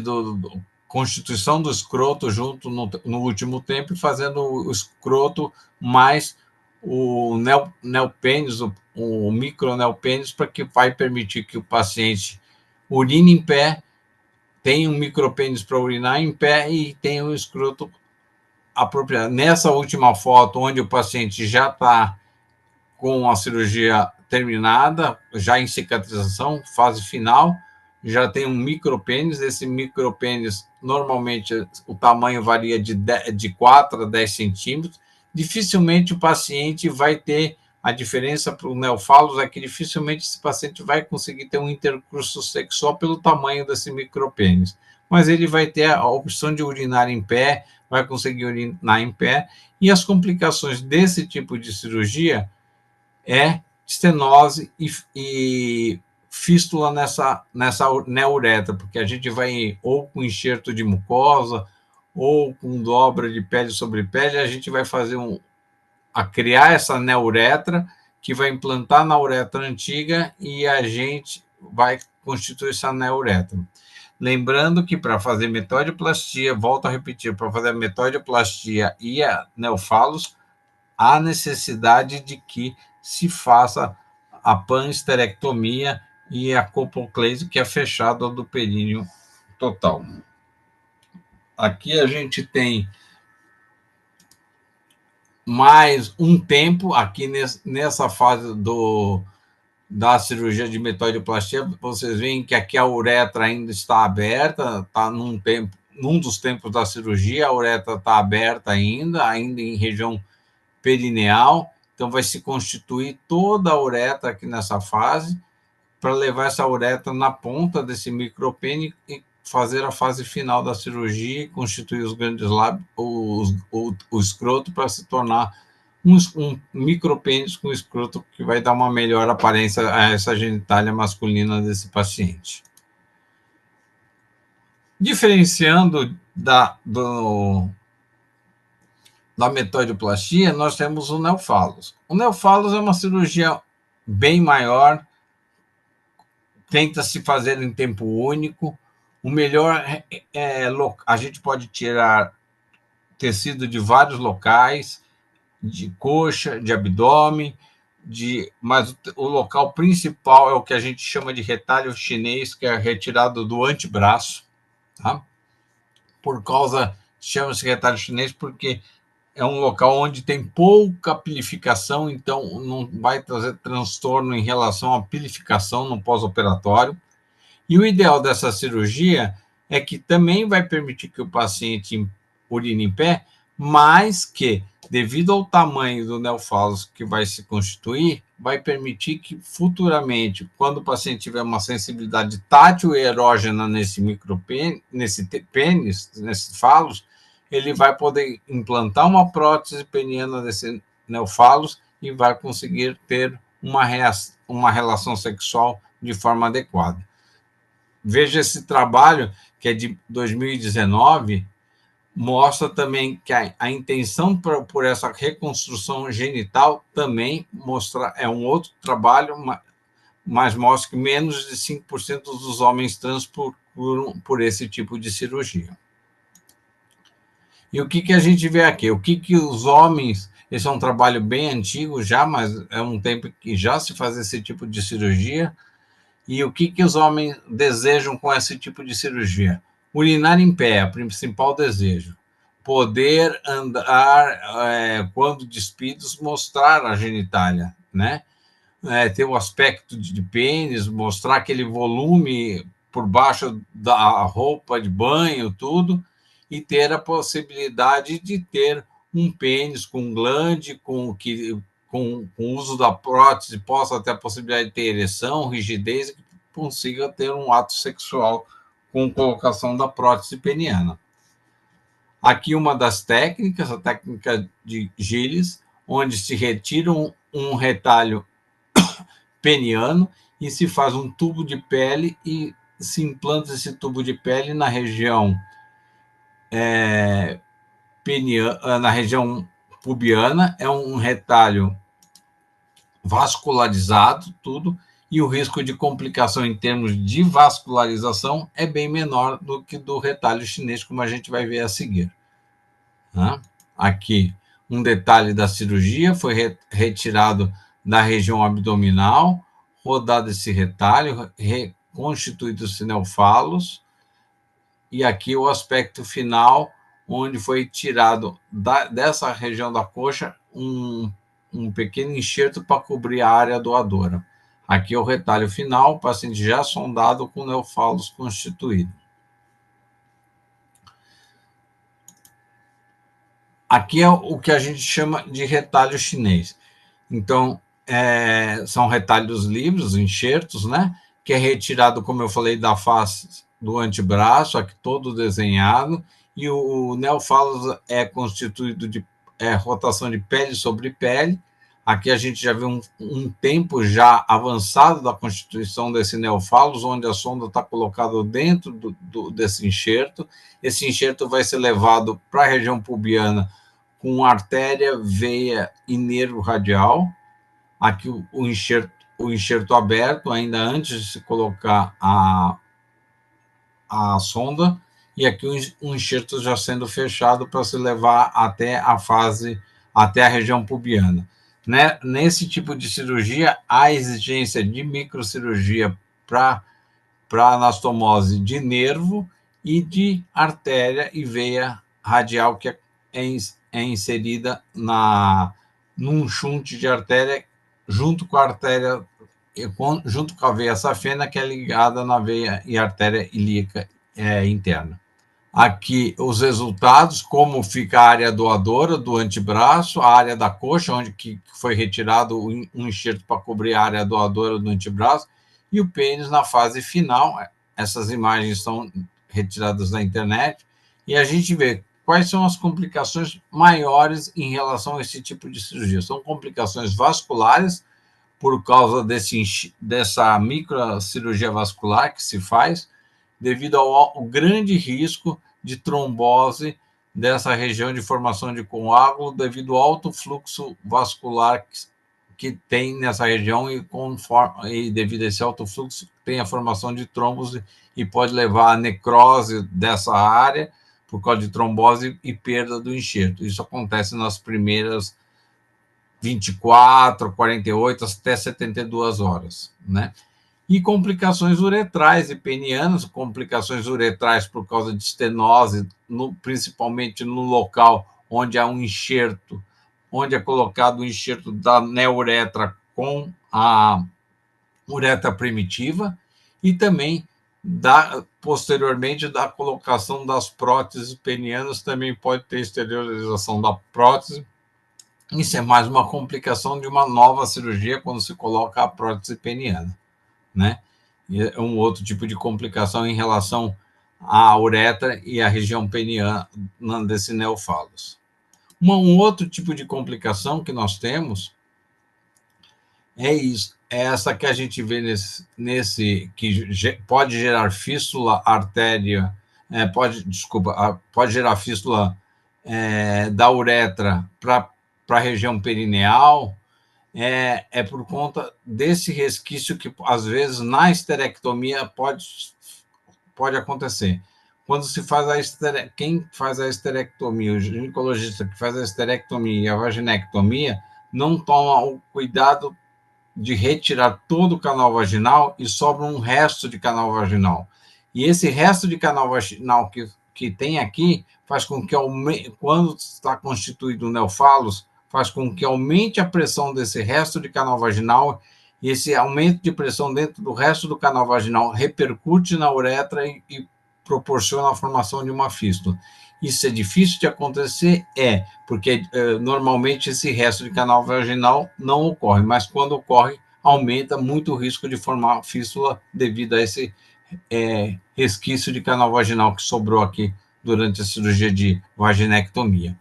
constituição do escroto junto no último tempo, fazendo o escroto mais o neopênis, o microneopênis, para que vai permitir que o paciente urine em pé, tenha um micropênis para urinar em pé e tenha o escroto apropriado. Nessa última foto, onde o paciente já está com a cirurgia terminada, já em cicatrização, fase final, já tem um micropênis. Esse micropênis, normalmente, o tamanho varia de 4 a 10 centímetros. Dificilmente o paciente vai ter a diferença para o neofalos, é que dificilmente esse paciente vai conseguir ter um intercurso sexual pelo tamanho desse micropênis. Mas ele vai ter a opção de urinar em pé, vai conseguir urinar em pé, e as complicações desse tipo de cirurgia é estenose e fístula nessa neuretra, porque a gente vai ou com enxerto de mucosa ou com dobra de pele sobre pele, a gente vai fazer criar essa neuretra, que vai implantar na uretra antiga, e a gente vai constituir essa neuretra. Lembrando que para fazer metodoplastia, volto a repetir, para fazer a metodoplastia e a neofalos, há necessidade de que se faça a panhisterectomia e a colpoclase, que é a fechada do períneo total. Aqui a gente tem mais um tempo, aqui nessa fase da cirurgia de metodoplastia, vocês veem que aqui a uretra ainda está aberta, está num dos tempos da cirurgia, a uretra está aberta ainda em região perineal, então vai se constituir toda a uretra aqui nessa fase, para levar essa uretra na ponta desse micropênis e fazer a fase final da cirurgia e constituir os grandes lábios, o escroto, para se tornar um micropênis com escroto, que vai dar uma melhor aparência a essa genitália masculina desse paciente. Diferenciando da metodoplastia, nós temos o neofalos. O neofalos é uma cirurgia bem maior, tenta se fazer em tempo único. O melhor a gente pode tirar tecido de vários locais, de coxa, de abdômen, mas o local principal é o que a gente chama de retalho chinês, que é retirado do antebraço, tá? Chama-se retalho chinês porque é um local onde tem pouca pilificação, então não vai trazer transtorno em relação à pilificação no pós-operatório. E o ideal dessa cirurgia é que também vai permitir que o paciente urine em pé, mas que, devido ao tamanho do neofalos que vai se constituir, vai permitir que futuramente, quando o paciente tiver uma sensibilidade tátil e erógena nesse pênis, nesse falos, ele vai poder implantar uma prótese peniana desse neofalos e vai conseguir ter uma relação sexual de forma adequada. Veja esse trabalho, que é de 2019, mostra também que a intenção por essa reconstrução genital também é um outro trabalho, mas mostra que menos de 5% dos homens trans procuram por esse tipo de cirurgia. E o que a gente vê aqui? O que os homens... Esse é um trabalho bem antigo já, mas é um tempo que já se faz esse tipo de cirurgia. E o que os homens desejam com esse tipo de cirurgia? Urinar em pé, é o principal desejo. Poder andar, quando despidos, mostrar a genitália, né? ter o aspecto de pênis, mostrar aquele volume por baixo da roupa de banho, tudo, e ter a possibilidade de ter um pênis com glande, com o uso da prótese, possa ter a possibilidade de ter ereção, rigidez, e consiga ter um ato sexual com colocação da prótese peniana. Aqui uma das técnicas, a técnica de Gilles, onde se retira um retalho peniano e se faz um tubo de pele e se implanta esse tubo de pele na região peniana, na região pubiana. É um retalho vascularizado, tudo, e o risco de complicação em termos de vascularização é bem menor do que do retalho chinês, como a gente vai ver a seguir. Aqui, um detalhe da cirurgia, foi retirado da região abdominal, rodado esse retalho, reconstituído os neofalos, e aqui o aspecto final, onde foi tirado dessa região da coxa um pequeno enxerto para cobrir a área doadora. Aqui é o retalho final, o paciente já sondado com neofalos constituído. Aqui é o que a gente chama de retalho chinês. Então, são retalhos livres, enxertos, né? Que é retirado, como eu falei, da face do antebraço, aqui todo desenhado, e o neofalos é constituído de rotação de pele sobre pele. Aqui a gente já vê um tempo já avançado da constituição desse neofalos, onde a sonda está colocada dentro desse enxerto. Esse enxerto vai ser levado para a região pubiana com artéria, veia e nervo radial. Aqui o enxerto aberto, ainda antes de se colocar a sonda, e aqui o enxerto já sendo fechado para se levar até a região pubiana. Né? Nesse tipo de cirurgia, há exigência de microcirurgia para anastomose de nervo e de artéria e veia radial, que é inserida num shunte de artéria junto com a artéria, junto com a veia safena, que é ligada na veia e artéria ilíaca interna. Aqui os resultados, como fica a área doadora do antebraço, a área da coxa, onde que foi retirado um enxerto para cobrir a área doadora do antebraço, e o pênis na fase final. Essas imagens são retiradas da internet, e a gente vê quais são as complicações maiores em relação a esse tipo de cirurgia. São complicações vasculares, por causa dessa microcirurgia vascular que se faz, devido ao grande risco de trombose dessa região de formação de coágulo, devido ao alto fluxo vascular que tem nessa região, e devido a esse alto fluxo tem a formação de trombos e pode levar à necrose dessa área por causa de trombose e perda do enxerto. Isso acontece nas primeiras 24, 48 até 72 horas, né? E complicações uretrais e penianas, complicações uretrais por causa de estenose, principalmente no local onde há um enxerto, onde é colocado o enxerto da neuretra com a uretra primitiva, e também posteriormente da colocação das próteses penianas, também pode ter esterilização da prótese. Isso é mais uma complicação de uma nova cirurgia quando se coloca a prótese peniana, né? É um outro tipo de complicação em relação à uretra e à região peniana desse neofalos. Um outro tipo de complicação que nós temos é essa que a gente vê que pode gerar fístula artéria, pode gerar fístula da uretra para a região perineal. É por conta desse resquício que, às vezes, na esterectomia pode acontecer. Quando se faz quem faz a esterectomia, o ginecologista que faz a esterectomia e a vaginectomia, não toma o cuidado de retirar todo o canal vaginal e sobra um resto de canal vaginal. E esse resto de canal vaginal que tem aqui faz com que, quando está constituído o neofalos, faz com que aumente a pressão desse resto de canal vaginal E esse aumento de pressão dentro do resto do canal vaginal repercute na uretra e proporciona a formação de uma fístula. Isso é difícil de acontecer? Porque normalmente esse resto de canal vaginal não ocorre, mas quando ocorre, aumenta muito o risco de formar fístula devido a esse resquício de canal vaginal que sobrou aqui durante a cirurgia de vaginectomia.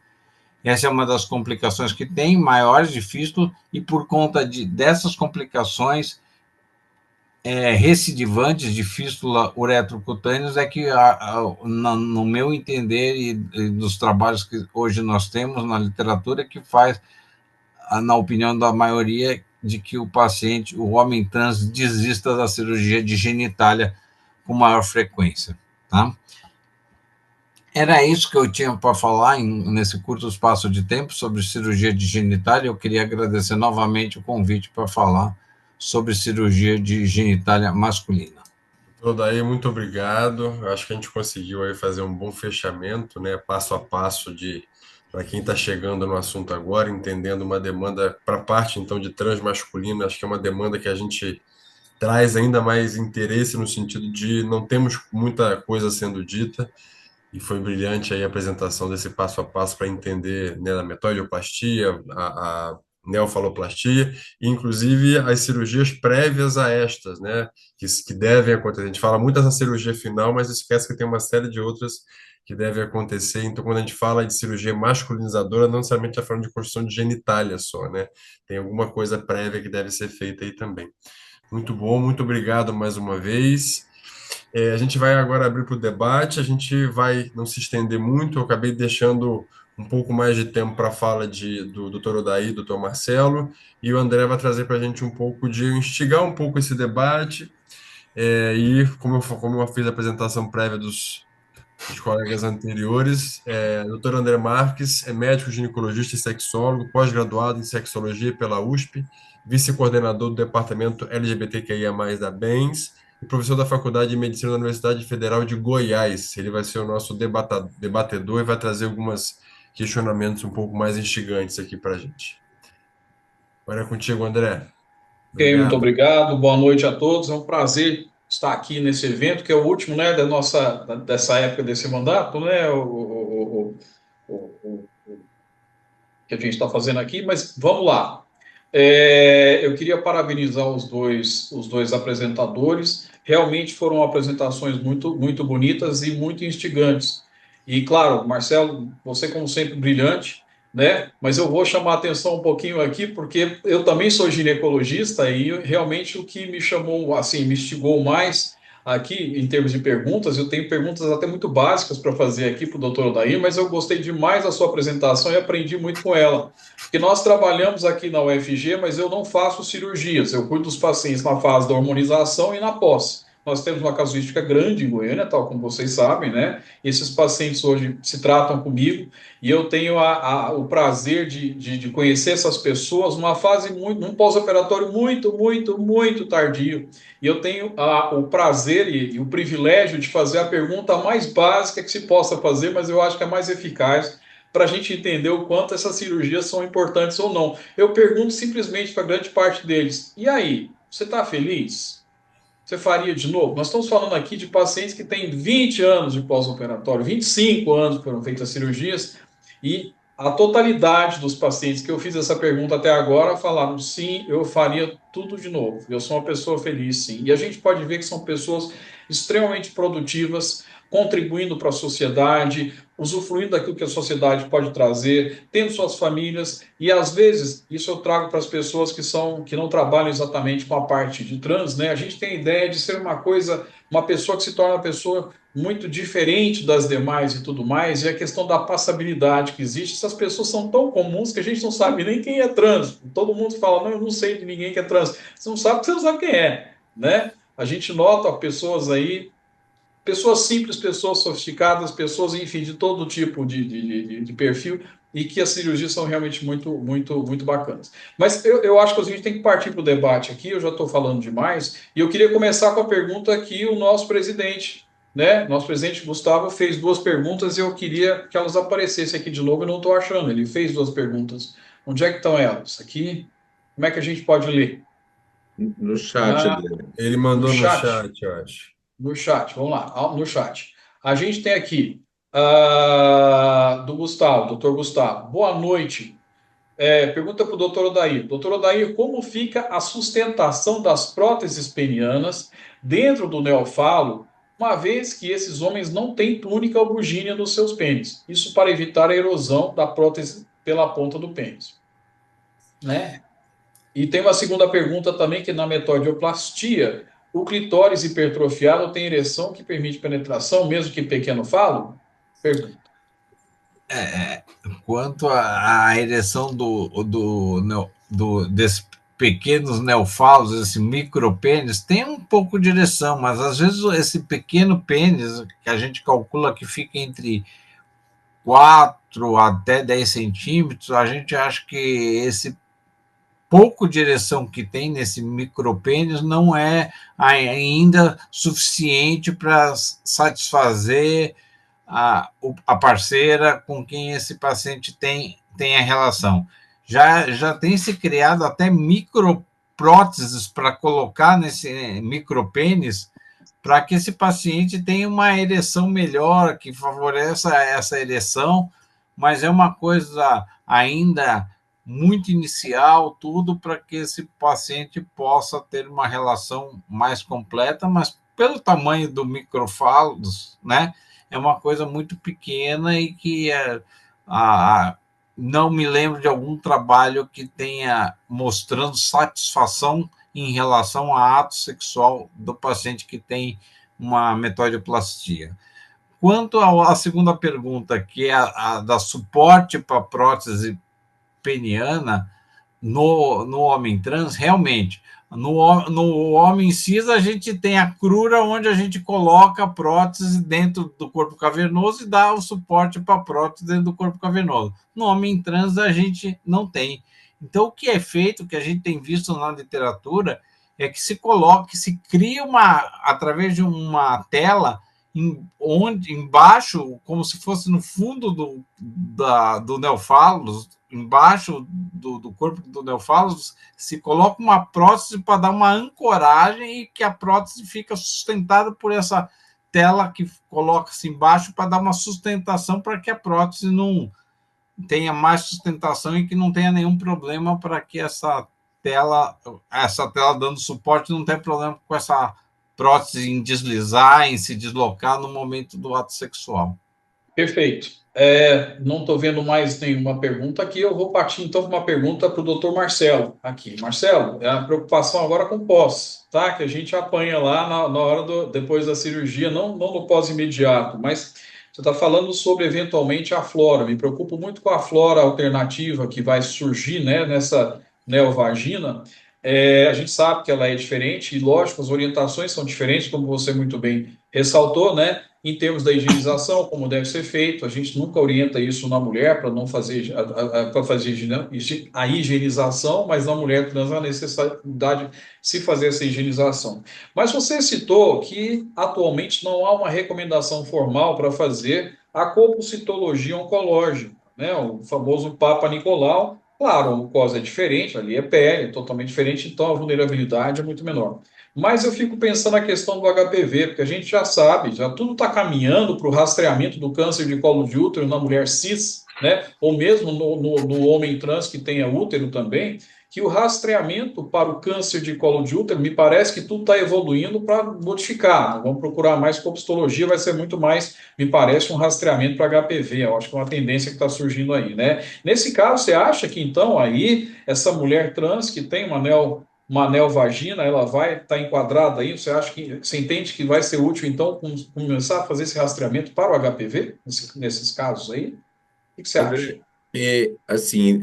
Essa é uma das complicações que tem, maiores de fístula, e por conta dessas complicações recidivantes de fístula uretrocutâneos é que, no meu entender e dos trabalhos que hoje nós temos na literatura, que faz, na opinião da maioria, de que o paciente, o homem trans, desista da cirurgia de genitália com maior frequência, tá? Era isso que eu tinha para falar nesse curto espaço de tempo sobre cirurgia de genitália. Eu queria agradecer novamente o convite para falar sobre cirurgia de genitália masculina. Doutor Daí, muito obrigado. Eu acho que a gente conseguiu aí fazer um bom fechamento, né, passo a passo para quem está chegando no assunto agora, entendendo uma demanda para a parte então de transmasculina. Acho que é uma demanda que a gente traz ainda mais interesse no sentido de não temos muita coisa sendo dita. E foi brilhante aí a apresentação desse passo a passo para entender, né, a metoidioplastia, a neofaloplastia, e inclusive as cirurgias prévias a estas, né, que devem acontecer. A gente fala muito dessa cirurgia final, mas esquece que tem uma série de outras que devem acontecer. Então, quando a gente fala de cirurgia masculinizadora, não necessariamente está falando de construção de genitália só, né? Tem alguma coisa prévia que deve ser feita aí também. Muito bom, muito obrigado mais uma vez. A gente vai agora abrir para o debate, a gente vai não se estender muito, eu acabei deixando um pouco mais de tempo para a fala do doutor Odaí, doutor Marcelo, e o André vai trazer para a gente um pouco de instigar um pouco esse debate, e como eu fiz a apresentação prévia dos colegas anteriores, doutor André Marques é médico ginecologista e sexólogo, pós-graduado em sexologia pela USP, vice-coordenador do departamento LGBTQIA+, da BENS, e professor da Faculdade de Medicina da Universidade Federal de Goiás. Ele vai ser o nosso debatedor e vai trazer alguns questionamentos um pouco mais instigantes aqui para a gente. Agora é contigo, André. Ok, muito obrigado. Boa noite a todos. É um prazer estar aqui nesse evento, que é o último, né, dessa época desse mandato, né, que a gente está fazendo aqui, mas vamos lá. Eu queria parabenizar os dois apresentadores. Realmente foram apresentações muito, muito bonitas e muito instigantes. E, claro, Marcelo, você, como sempre, brilhante, né? Mas eu vou chamar a atenção um pouquinho aqui, porque eu também sou ginecologista e realmente o que me chamou, assim, me instigou mais aqui, em termos de perguntas, eu tenho perguntas até muito básicas para fazer aqui para o doutor Odair, mas eu gostei demais da sua apresentação e aprendi muito com ela. Porque nós trabalhamos aqui na UFG, mas eu não faço cirurgias, eu cuido dos pacientes na fase da hormonização e na pós. Nós temos uma casuística grande em Goiânia, tal como vocês sabem, né? Esses pacientes hoje se tratam comigo e eu tenho o prazer de conhecer essas pessoas numa fase num pós-operatório muito, muito, muito tardio. E eu tenho o prazer e o privilégio de fazer a pergunta mais básica que se possa fazer, mas eu acho que é mais eficaz para a gente entender o quanto essas cirurgias são importantes ou não. Eu pergunto simplesmente para grande parte deles: e aí, você está feliz? Você faria de novo? Nós estamos falando aqui de pacientes que têm 20 anos de pós-operatório, 25 anos que foram feitas cirurgias, e a totalidade dos pacientes que eu fiz essa pergunta até agora falaram: sim, eu faria tudo de novo. Eu sou uma pessoa feliz, sim. E a gente pode ver que são pessoas extremamente produtivas, contribuindo para a sociedade, usufruindo daquilo que a sociedade pode trazer, tendo suas famílias, e às vezes, isso eu trago para as pessoas que não trabalham exatamente com a parte de trans, né? A gente tem a ideia de ser uma pessoa que se torna uma pessoa muito diferente das demais e tudo mais, e a questão da passabilidade que existe, essas pessoas são tão comuns que a gente não sabe nem quem é trans. Todo mundo fala: não, eu não sei de ninguém que é trans. Você não sabe porque você não sabe quem é, né? A gente nota pessoas aí, pessoas simples, pessoas sofisticadas, pessoas, enfim, de todo tipo de perfil, e que as cirurgias são realmente muito, muito, muito bacanas. Mas eu acho que a gente tem que partir para o debate aqui, eu já estou falando demais, e eu queria começar com a pergunta que o nosso presidente, né, nosso presidente Gustavo fez duas perguntas e eu queria que elas aparecessem aqui de novo, e não estou achando, ele fez duas perguntas. Onde é que estão elas? Aqui? Como é que a gente pode ler? No chat Ah, ali. Ele no mandou no chat. chat, eu acho. No chat, vamos lá, no chat. A gente tem aqui do Gustavo, doutor Gustavo. Boa noite. Pergunta para o doutor Odair. Doutor Odair, como fica a sustentação das próteses penianas dentro do neofalo, uma vez que esses homens não têm túnica ou bugínea nos seus pênis? Isso para evitar a erosão da prótese pela ponta do pênis, né? E tem uma segunda pergunta também, que na metodioplastia, o clitóris hipertrofiado tem ereção que permite penetração, mesmo que pequeno falo? Pergunta. Quanto à ereção desses pequenos neofalos, esse micropênis, tem um pouco de ereção, mas às vezes esse pequeno pênis, que a gente calcula que fica entre 4 até 10 centímetros, a gente acha que esse pouco de ereção que tem nesse micropênis não é ainda suficiente para satisfazer a parceira com quem esse paciente tem a relação. Já tem se criado até micropróteses para colocar nesse micropênis para que esse paciente tenha uma ereção melhor, que favoreça essa ereção, mas é uma coisa ainda muito inicial, tudo para que esse paciente possa ter uma relação mais completa, mas pelo tamanho do microfalos, né, é uma coisa muito pequena e que não me lembro de algum trabalho que tenha mostrando satisfação em relação ao ato sexual do paciente que tem uma metodioplastia. Quanto à segunda pergunta, que é a da suporte para a prótese peniana no homem trans, realmente, no homem cis, a gente tem a crura, onde a gente coloca a prótese dentro do corpo cavernoso e dá o suporte para a prótese dentro do corpo cavernoso. No homem trans, a gente não tem. Então, o que é feito, que a gente tem visto na literatura, é que se coloca, que se cria através de uma tela, onde embaixo, como se fosse no fundo do neofalos, embaixo do corpo do neofalos, se coloca uma prótese para dar uma ancoragem e que a prótese fica sustentada por essa tela que coloca-se embaixo para dar uma sustentação para que a prótese não tenha mais sustentação e que não tenha nenhum problema para que essa tela dando suporte não tenha problema com essa prótese em deslizar, em se deslocar no momento do ato sexual. Perfeito. Não estou vendo mais nenhuma pergunta aqui. Eu vou partir então para uma pergunta para o doutor Marcelo aqui. Marcelo, é a preocupação agora com pós, tá? Que a gente apanha lá na hora depois da cirurgia, não no pós imediato, mas você está falando sobre eventualmente a flora. Me preocupo muito com a flora alternativa que vai surgir, né, nessa neovagina. A gente sabe que ela é diferente e, lógico, as orientações são diferentes, como você muito bem ressaltou, né? Em termos da higienização, como deve ser feito, a gente nunca orienta isso na mulher para não fazer para fazer a higienização, mas na mulher trans há necessidade de se fazer essa higienização. Mas você citou que atualmente não há uma recomendação formal para fazer a colpocitologia oncológica, né? O famoso Papa Nicolau. Claro, o COS é diferente, ali é pele, é totalmente diferente, então a vulnerabilidade é muito menor. Mas eu fico pensando na questão do HPV, porque a gente já sabe, já tudo está caminhando para o rastreamento do câncer de colo de útero na mulher cis, né? Ou mesmo no homem trans que tenha útero também, que o rastreamento para o câncer de colo de útero, me parece que tudo está evoluindo para modificar. Vamos procurar mais copistologia, vai ser muito mais, me parece, um rastreamento para HPV. Eu acho que é uma tendência que está surgindo aí, né? Nesse caso, você acha que então aí essa mulher trans que tem uma neovagina, ela vai estar enquadrada aí? Você entende que vai ser útil, então, começar a fazer esse rastreamento para o HPV, nesses casos aí? O que você acha? André, assim,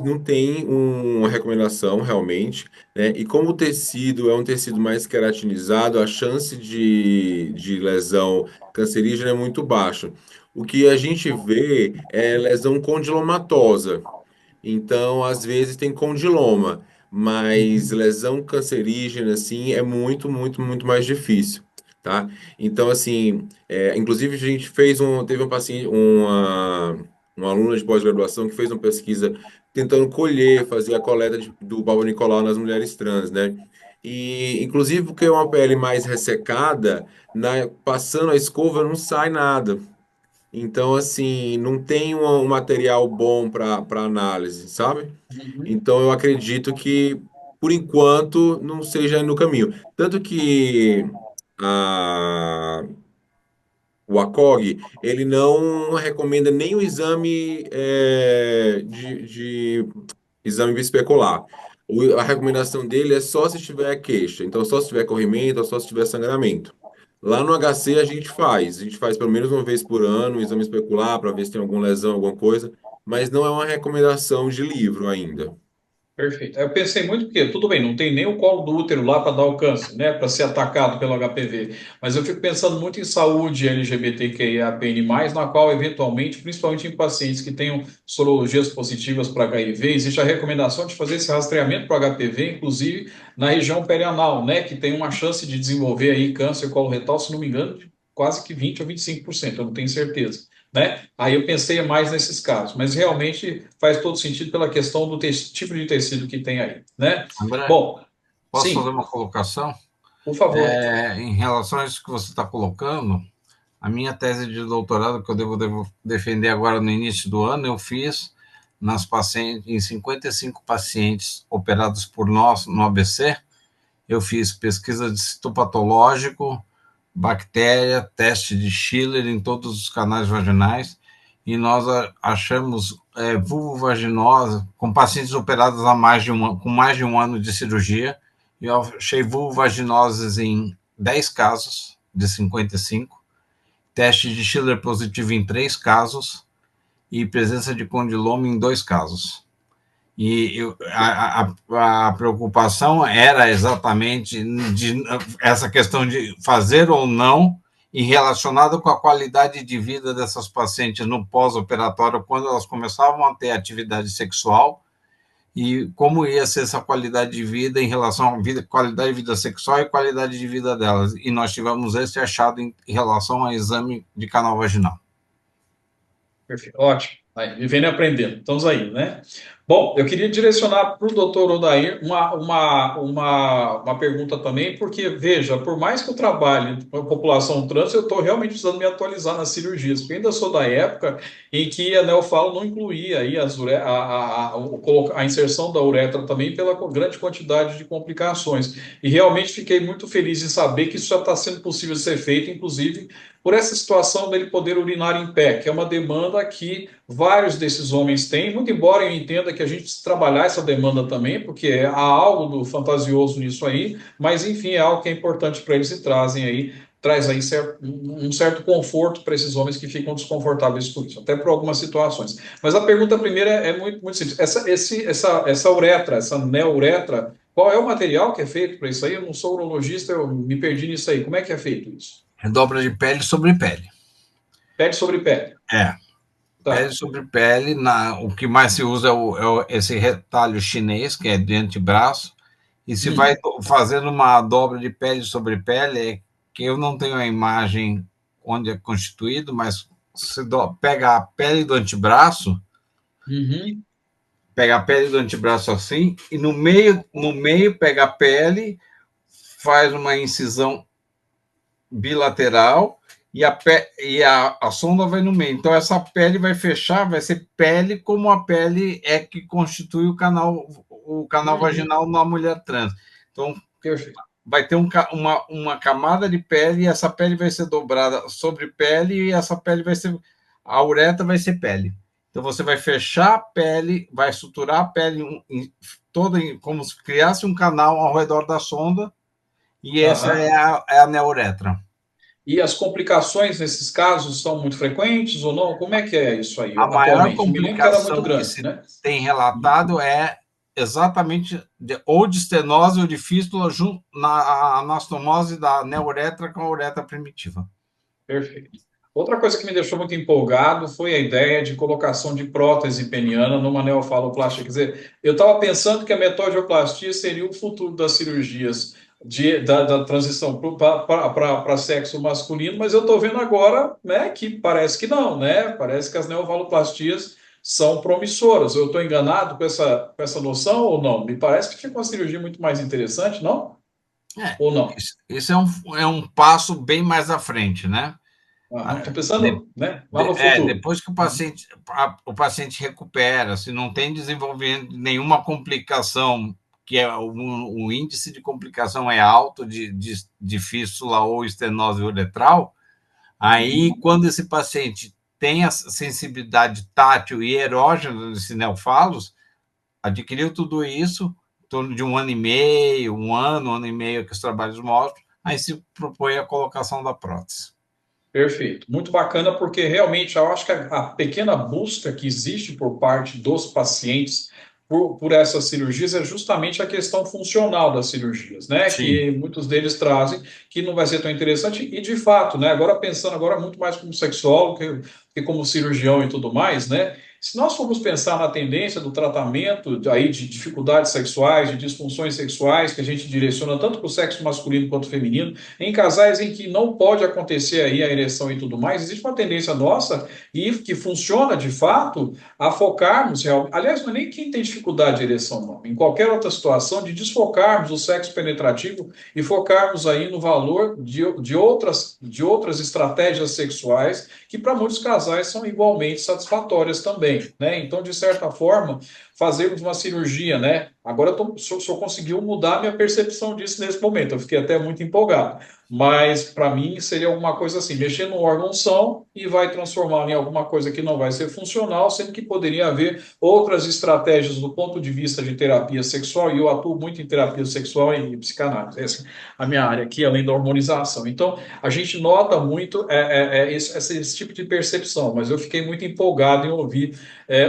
não tem uma recomendação realmente, né? E como o tecido é um tecido mais queratinizado, a chance de lesão cancerígena é muito baixa. O que a gente vê é lesão condilomatosa. Então, às vezes tem condiloma, mas lesão cancerígena, assim, é muito, muito, muito mais difícil, tá? Então, assim, inclusive a gente teve um paciente, uma aluna de pós-graduação que fez uma pesquisa tentando colher, fazer a coleta do Papa Nicolau nas mulheres trans, né? E, inclusive, porque é uma pele mais ressecada, passando a escova não sai nada. Então, assim, não tem um material bom para análise, sabe? Uhum. Então, eu acredito que, por enquanto, não seja no caminho. Tanto que a, o ACOG, ele não recomenda nem o exame de exame especular. A recomendação dele é só se tiver queixa. Então, só se tiver corrimento, ou só se tiver sangramento. Lá no HC a gente faz pelo menos uma vez por ano um exame especular para ver se tem alguma lesão, alguma coisa, mas não é uma recomendação de livro ainda. Perfeito. Eu pensei muito porque, tudo bem, não tem nem o colo do útero lá para dar o câncer, né, para ser atacado pelo HPV, mas eu fico pensando muito em saúde LGBTQIAPN+, na qual, eventualmente, principalmente em pacientes que tenham sorologias positivas para HIV, existe a recomendação de fazer esse rastreamento para o HPV, inclusive na região perianal, né, que tem uma chance de desenvolver aí câncer coloretal, se não me engano, de quase que 20 ou 25%, eu não tenho certeza, né? Aí eu pensei mais nesses casos, mas realmente faz todo sentido pela questão do tipo de tecido que tem aí, né? André, Bom, posso fazer sim, uma colocação? por favor. Em relação a isso que você está colocando, a minha tese de doutorado, que eu devo defender agora no início do ano, eu fiz nas pacientes, em 55 pacientes operados por nós no ABC. Eu fiz pesquisa de citopatológico, bactéria, teste de Schiller em todos os canais vaginais, e nós achamos vulvovaginose com pacientes operados há com mais de um ano de cirurgia, e eu achei vulvovaginoses em 10 casos de 55, teste de Schiller positivo em 3 casos e presença de condiloma em 2 casos. E a preocupação era exatamente essa questão de fazer ou não, e relacionado com a qualidade de vida dessas pacientes no pós-operatório, quando elas começavam a ter atividade sexual, e como ia ser essa qualidade de vida em relação à qualidade de vida sexual e qualidade de vida delas. E nós tivemos esse achado em relação ao exame de canal vaginal. Perfeito, ótimo. Aí, vivendo e aprendendo. Estamos aí, né? Bom, eu queria direcionar para o doutor Odair uma pergunta também, porque, veja, por mais que eu trabalhe com a população trans, eu estou realmente precisando me atualizar nas cirurgias, porque ainda sou da época em que a Neofalo não incluía aí a inserção da uretra também pela grande quantidade de complicações. E realmente fiquei muito feliz em saber que isso já está sendo possível ser feito, inclusive por essa situação dele poder urinar em pé, que é uma demanda que vários desses homens têm, muito embora eu entenda que a gente precisa trabalhar essa demanda também, porque há algo do fantasioso nisso aí, mas enfim, é algo que é importante para eles e traz aí um certo conforto para esses homens que ficam desconfortáveis com isso, até por algumas situações. Mas a pergunta primeira é muito, muito simples. Essa uretra, essa neouretra, qual é o material que é feito para isso aí? Eu não sou urologista, eu me perdi nisso aí. Como é que é feito isso? Dobra de pele sobre pele. Pele sobre pele. É. Pele Tá. sobre pele, o que mais se usa esse retalho chinês, que é de antebraço, e se vai fazendo uma dobra de pele sobre pele, que eu não tenho a imagem onde é constituído, mas você pega a pele do antebraço, Uhum. pega a pele do antebraço assim, e no meio pega a pele, faz uma incisão bilateral, a sonda vai no meio. Então, essa pele vai fechar, vai ser pele como a pele é que constitui o canal vaginal na mulher trans. Então, Perfeito. vai ter uma camada de pele, e essa pele vai ser dobrada sobre pele, e essa pele vai ser... A uretra vai ser pele. Então, você vai fechar a pele, vai suturar a pele toda, como se criasse um canal ao redor da sonda, e essa é a neuretra. E as complicações nesses casos são muito frequentes ou não? Como é que é isso aí A maior atualmente? Eu me lembro que era muito complicação que grande, se né? tem relatado é exatamente ou de estenose ou de fístula na anastomose da neuretra com a uretra primitiva. Perfeito. Outra coisa que me deixou muito empolgado foi a ideia de colocação de prótese peniana numa neofaloplastia. Quer dizer, eu estava pensando que a metoidioplastia seria o futuro das cirurgias da transição para sexo masculino, mas eu estou vendo agora, né, que parece que não, né? Parece que as neofaloplastias são promissoras. Eu estou enganado com essa noção ou não? Me parece que fica uma cirurgia muito mais interessante, não? É, ou não? isso é um passo bem mais à frente, né? Estou De- pensando, né, lá no futuro. depois que o paciente recupera, se não tem desenvolvimento nenhuma complicação, que é o índice de complicação é alto de fístula ou estenose uretral, aí quando esse paciente tem a sensibilidade tátil e erógena desse neofalos, adquiriu tudo isso, em torno de um ano e meio que os trabalhos mostram, aí se propõe a colocação da prótese. Perfeito. Muito bacana, porque realmente eu acho que a pequena busca que existe por parte dos pacientes por essas cirurgias é justamente a questão funcional das cirurgias, né? Sim. Que muitos deles trazem, que não vai ser tão interessante, e de fato, né? Agora pensando agora muito mais como sexólogo que como cirurgião e tudo mais, né? Se nós formos pensar na tendência do tratamento aí de dificuldades sexuais, de disfunções sexuais, que a gente direciona tanto para o sexo masculino quanto feminino, em casais em que não pode acontecer aí a ereção e tudo mais, existe uma tendência nossa e que funciona de fato a focarmos realmente, aliás, não é nem quem tem dificuldade de ereção, não, em qualquer outra situação, de desfocarmos o sexo penetrativo e focarmos aí no valor de outras estratégias sexuais que para muitos casais são igualmente satisfatórias também, né? Então, de certa forma, fazermos uma cirurgia, né? Agora o senhor conseguiu mudar a minha percepção disso nesse momento, eu fiquei até muito empolgado. Mas para mim seria alguma coisa assim, mexer no órgão-são e vai transformar em alguma coisa que não vai ser funcional, sendo que poderia haver outras estratégias do ponto de vista de terapia sexual, e eu atuo muito em terapia sexual e psicanálise, essa é a minha área aqui, além da hormonização. Então, a gente nota muito esse tipo de percepção, mas eu fiquei muito empolgado em ouvir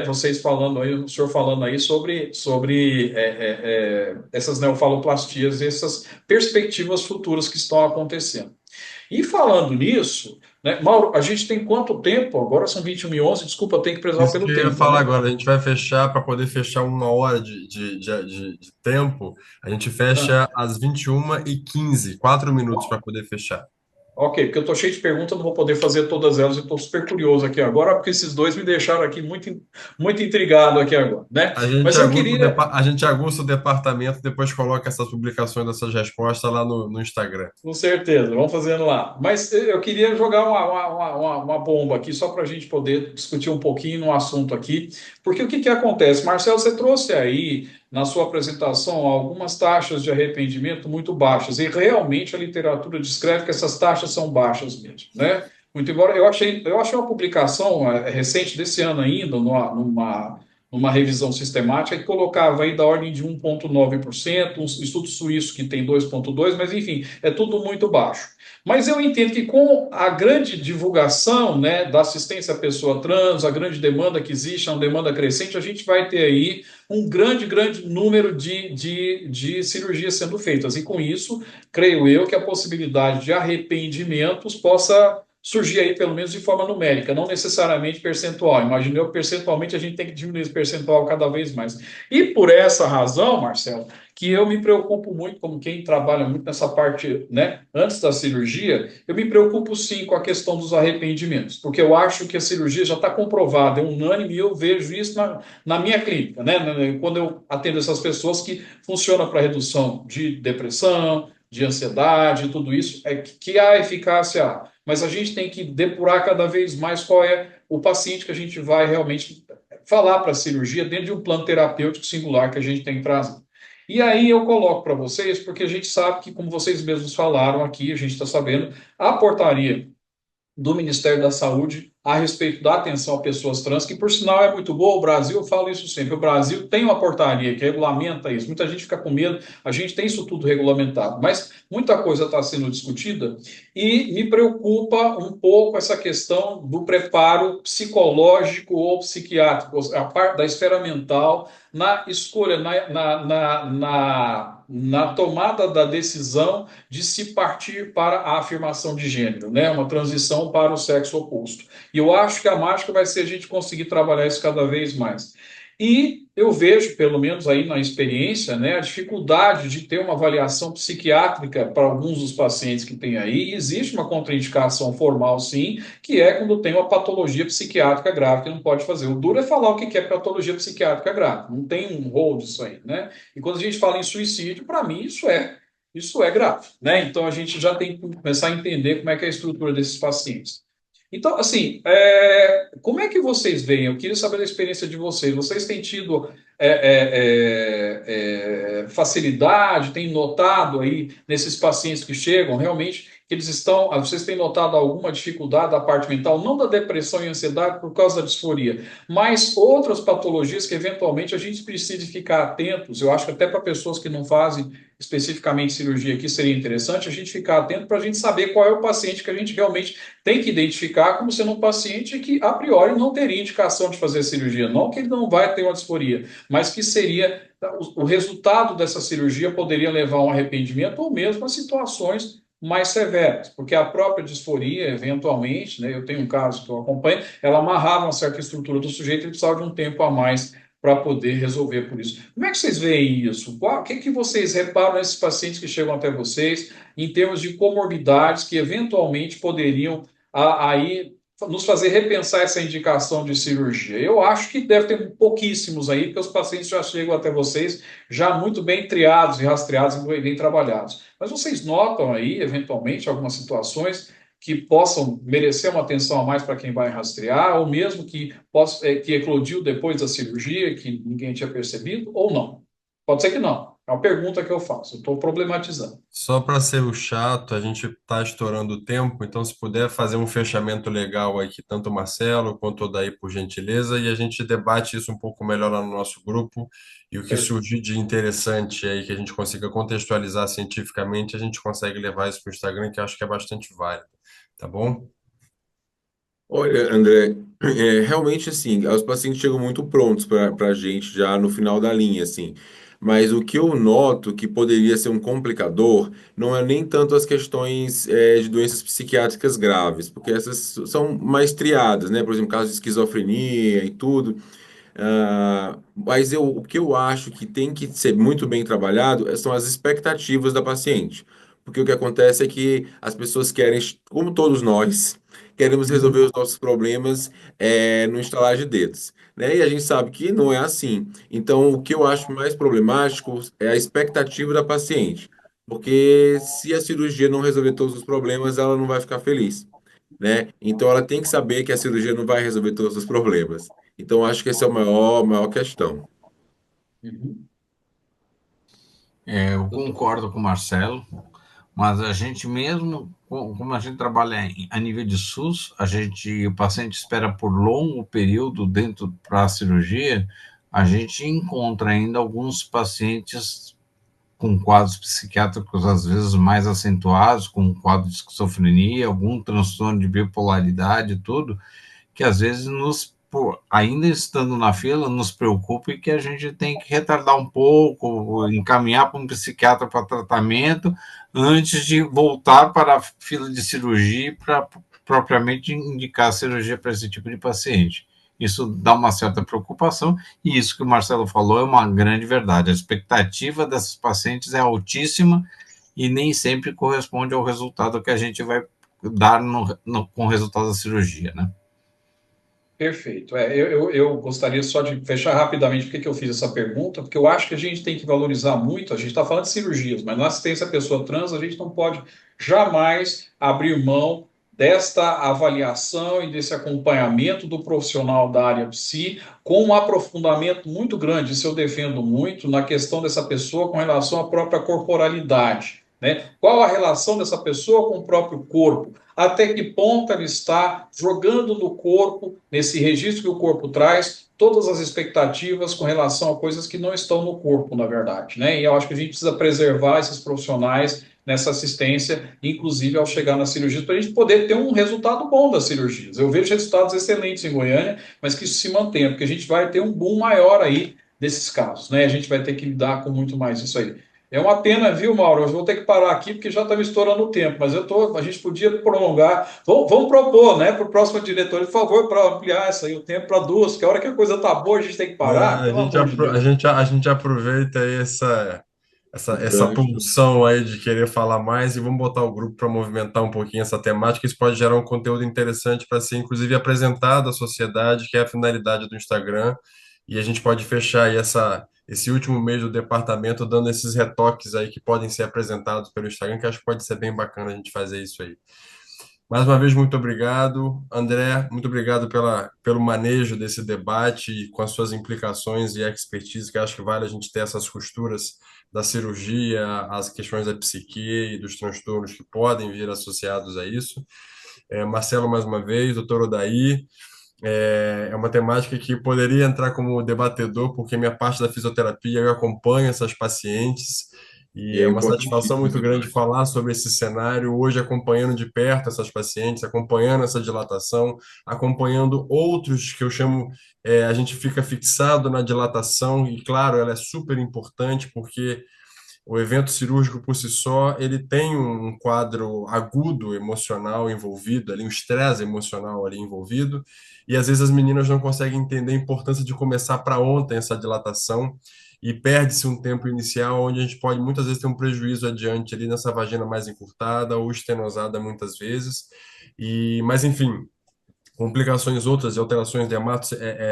vocês falando aí, o senhor falando aí sobre essas neofaloplastias, essas perspectivas futuras que estão acontecendo. E falando nisso, né, Mauro, a gente tem quanto tempo? Agora são 21h11, desculpa, eu tenho que prezar Isso que pelo eu ia tempo, falar né? agora, a gente vai fechar, para poder fechar 1 hora de tempo, a gente Ah, fecha às 21h15, 4 minutos para poder fechar. ok, porque eu estou cheio de perguntas, não vou poder fazer todas elas, eu estou super curioso aqui agora, porque esses dois me deixaram aqui muito intrigado aqui agora, né? Mas eu queria, A gente aguça o departamento, depois coloca essas publicações dessas respostas lá no Instagram. com certeza, vamos fazendo lá. Mas eu queria jogar uma bomba aqui, só para a gente poder discutir um pouquinho no assunto aqui, porque o que acontece? Marcelo, você trouxe aí na sua apresentação algumas taxas de arrependimento muito baixas, e realmente a literatura descreve que essas taxas são baixas mesmo, né? Muito embora eu achei uma publicação recente desse ano ainda, numa revisão sistemática, que colocava aí da ordem de 1,9%, um estudo suíço que tem 2,2%, mas enfim, é tudo muito baixo. Mas eu entendo que com a grande divulgação, né, da assistência à pessoa trans, a grande demanda que existe, uma demanda crescente, a gente vai ter aí um grande número de cirurgias sendo feitas. E com isso, creio eu que a possibilidade de arrependimentos possa surgir aí, pelo menos de forma numérica, não necessariamente percentual. Imagino eu que percentualmente a gente tem que diminuir esse percentual cada vez mais. E por essa razão, Marcelo, que eu me preocupo muito, como quem trabalha muito nessa parte, né, antes da cirurgia, eu me preocupo sim com a questão dos arrependimentos, porque eu acho que a cirurgia já está comprovada, é unânime, e eu vejo isso na minha clínica, né, quando eu atendo essas pessoas, que funciona para redução de depressão, de ansiedade, tudo isso, que há eficácia, mas a gente tem que depurar cada vez mais qual é o paciente que a gente vai realmente falar para a cirurgia dentro de um plano terapêutico singular que a gente tem que trazer. E aí eu coloco para vocês, porque a gente sabe que, como vocês mesmos falaram aqui, a gente está sabendo, a portaria do Ministério da Saúde a respeito da atenção a pessoas trans, que por sinal é muito boa. O Brasil, eu falo isso sempre, o Brasil tem uma portaria que regulamenta isso. Muita gente fica com medo, a gente tem isso tudo regulamentado, mas muita coisa está sendo discutida e me preocupa um pouco essa questão do preparo psicológico ou psiquiátrico, a parte da esfera mental, na escolha, na tomada da decisão de se partir para a afirmação de gênero, né? Uma transição para o sexo oposto. E eu acho que a mágica vai ser a gente conseguir trabalhar isso cada vez mais. E eu vejo, pelo menos aí na experiência, né, a dificuldade de ter uma avaliação psiquiátrica para alguns dos pacientes que tem aí. E existe uma contraindicação formal, sim, que é quando tem uma patologia psiquiátrica grave que não pode fazer. O duro é falar o que é patologia psiquiátrica grave. Não tem um rol disso aí, né? E quando a gente fala em suicídio, para mim isso é isso é grave, né? Então a gente já tem que começar a entender como é que é a estrutura desses pacientes. Então, assim, como é que vocês veem? Eu queria saber da experiência de vocês. Vocês têm tido facilidade, têm notado aí nesses pacientes que chegam, realmente, que eles estão. Vocês têm notado alguma dificuldade da parte mental, não da depressão e ansiedade por causa da disforia, mas outras patologias que eventualmente a gente precisa ficar atentos. Eu acho que até para pessoas que não fazem especificamente cirurgia aqui seria interessante a gente ficar atento para a gente saber qual é o paciente que a gente realmente tem que identificar como sendo um paciente que, a priori, não teria indicação de fazer cirurgia. Não que ele não vai ter uma disforia, mas que seria o resultado dessa cirurgia poderia levar a um arrependimento ou mesmo a situações mais severas, porque a própria disforia, eventualmente, né, eu tenho um caso que eu acompanho, ela amarrava uma certa estrutura do sujeito e precisava de um tempo a mais para poder resolver por isso. Como é que vocês veem isso? O que vocês reparam nesses pacientes que chegam até vocês, em termos de comorbidades que eventualmente poderiam aí nos fazer repensar essa indicação de cirurgia? Eu acho que deve ter pouquíssimos aí, porque os pacientes já chegam até vocês já muito bem triados e rastreados e bem trabalhados. Mas vocês notam aí, eventualmente, algumas situações que possam merecer uma atenção a mais para quem vai rastrear, ou mesmo que, que eclodiu depois da cirurgia, que ninguém tinha percebido, ou não? Pode ser que não. É uma pergunta que eu faço, eu estou problematizando. Só para ser o chato, a gente está estourando o tempo, então se puder fazer um fechamento legal aqui, tanto o Marcelo quanto o Daí, por gentileza, e a gente debate isso um pouco melhor lá no nosso grupo, e o que surgir de interessante aí, que a gente consiga contextualizar cientificamente, a gente consegue levar isso para o Instagram, que eu acho que é bastante válido, tá bom? Olha, André, realmente assim, os pacientes chegam muito prontos para a gente já no final da linha, assim. Mas o que eu noto que poderia ser um complicador não é nem tanto as questões de doenças psiquiátricas graves, porque essas são mais triadas, né? Por exemplo, casos de esquizofrenia e tudo. Mas o que eu acho que tem que ser muito bem trabalhado são as expectativas da paciente. Porque o que acontece é que as pessoas querem, como todos nós, queremos resolver os nossos problemas no instalar de dedos, né? E a gente sabe que não é assim. Então, o que eu acho mais problemático é a expectativa da paciente. Porque se a cirurgia não resolver todos os problemas, ela não vai ficar feliz, né? Então ela tem que saber que a cirurgia não vai resolver todos os problemas. Então acho que esse é o maior questão. Uhum. Eu concordo com o Marcelo, mas a gente mesmo, como a gente trabalha a nível de SUS, o paciente espera por longo período dentro para a cirurgia, a gente encontra ainda alguns pacientes com quadros psiquiátricos às vezes mais acentuados, com quadro de esquizofrenia, algum transtorno de bipolaridade, tudo, que às vezes ainda estando na fila, nos preocupa e que a gente tem que retardar um pouco, encaminhar para um psiquiatra para tratamento, antes de voltar para a fila de cirurgia para propriamente indicar a cirurgia para esse tipo de paciente. Isso dá uma certa preocupação, e isso que o Marcelo falou é uma grande verdade. A expectativa dessas pacientes é altíssima e nem sempre corresponde ao resultado que a gente vai dar com o resultado da cirurgia, né? Perfeito. Eu gostaria só de fechar rapidamente porque que eu fiz essa pergunta, porque eu acho que a gente tem que valorizar muito, a gente está falando de cirurgias, mas na assistência à pessoa trans, a gente não pode jamais abrir mão desta avaliação e desse acompanhamento do profissional da área psi, com um aprofundamento muito grande, isso eu defendo muito, na questão dessa pessoa com relação à própria corporalidade, né? Qual a relação dessa pessoa com o próprio corpo? Até que ponto ela está jogando no corpo, nesse registro que o corpo traz, todas as expectativas com relação a coisas que não estão no corpo, na verdade, né? E eu acho que a gente precisa preservar esses profissionais nessa assistência, inclusive ao chegar nas cirurgias, para a gente poder ter um resultado bom das cirurgias. Eu vejo resultados excelentes em Goiânia, mas que isso se mantenha, porque a gente vai ter um boom maior aí desses casos, né? A gente vai ter que lidar com muito mais isso aí. É uma pena, viu, Mauro? Eu vou ter que parar aqui porque já está me estourando o tempo, mas a gente podia prolongar. Vamos propor, né, para o próximo diretor, por favor, para ampliar isso aí, o tempo para duas, que a hora que a coisa está boa, a gente tem que parar, pelo amor de Deus. A gente aproveita aí essa pulsão aí de querer falar mais e vamos botar o grupo para movimentar um pouquinho essa temática. Isso pode gerar um conteúdo interessante para ser, inclusive, apresentado à sociedade, que é a finalidade do Instagram. e a gente pode fechar aí esse último mês do departamento dando esses retoques aí que podem ser apresentados pelo Instagram, que acho que pode ser bem bacana a gente fazer isso aí. Mais uma vez, muito obrigado. André, muito obrigado pelo manejo desse debate e com as suas implicações e expertise, que acho que vale a gente ter essas costuras da cirurgia, as questões da psique e dos transtornos que podem vir associados a isso. Marcelo, mais uma vez, doutor Odaí, é uma temática que poderia entrar como debatedor, porque minha parte da fisioterapia eu acompanho essas pacientes E e é é uma satisfação importantíssimo esse muito grande debate. falar sobre esse cenário, hoje acompanhando de perto essas pacientes, acompanhando essa dilatação, acompanhando outros que eu chamo, a gente fica fixado na dilatação, e claro, ela é super importante porque o evento cirúrgico por si só, ele tem um quadro agudo emocional envolvido, ali um estresse emocional ali envolvido, e às vezes as meninas não conseguem entender a importância de começar para ontem essa dilatação e perde-se um tempo inicial onde a gente pode muitas vezes ter um prejuízo adiante ali nessa vagina mais encurtada ou estenosada muitas vezes. Mas enfim, complicações outras, alterações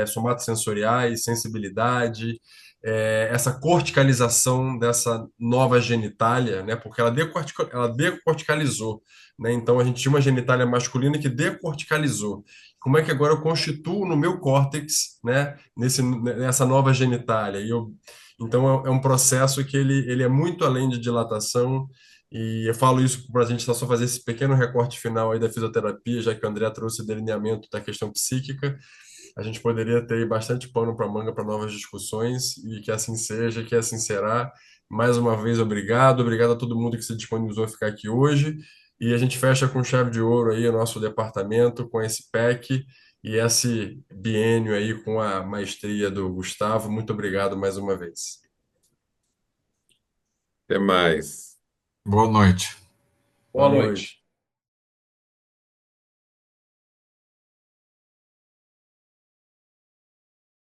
somatosensoriais, sensibilidade, essa corticalização dessa nova genitália, né? Porque ela decorticalizou, né? Então a gente tinha uma genitália masculina que decorticalizou. Como é que agora eu constituo no meu córtex, né? Nessa nova genitália? Então é um processo que ele é muito além de dilatação. E eu falo isso para a gente só fazer esse pequeno recorte final aí da fisioterapia, já que o André trouxe o delineamento da questão psíquica. A gente poderia ter bastante pano para manga para novas discussões, e que assim seja, que assim será. Mais uma vez, obrigado. Obrigado a todo mundo que se disponibilizou a ficar aqui hoje. E a gente fecha com chave de ouro aí o nosso departamento, com esse PEC e esse biênio aí com a maestria do Gustavo. Muito obrigado mais uma vez. Até mais. Boa noite. Boa Boa noite. noite.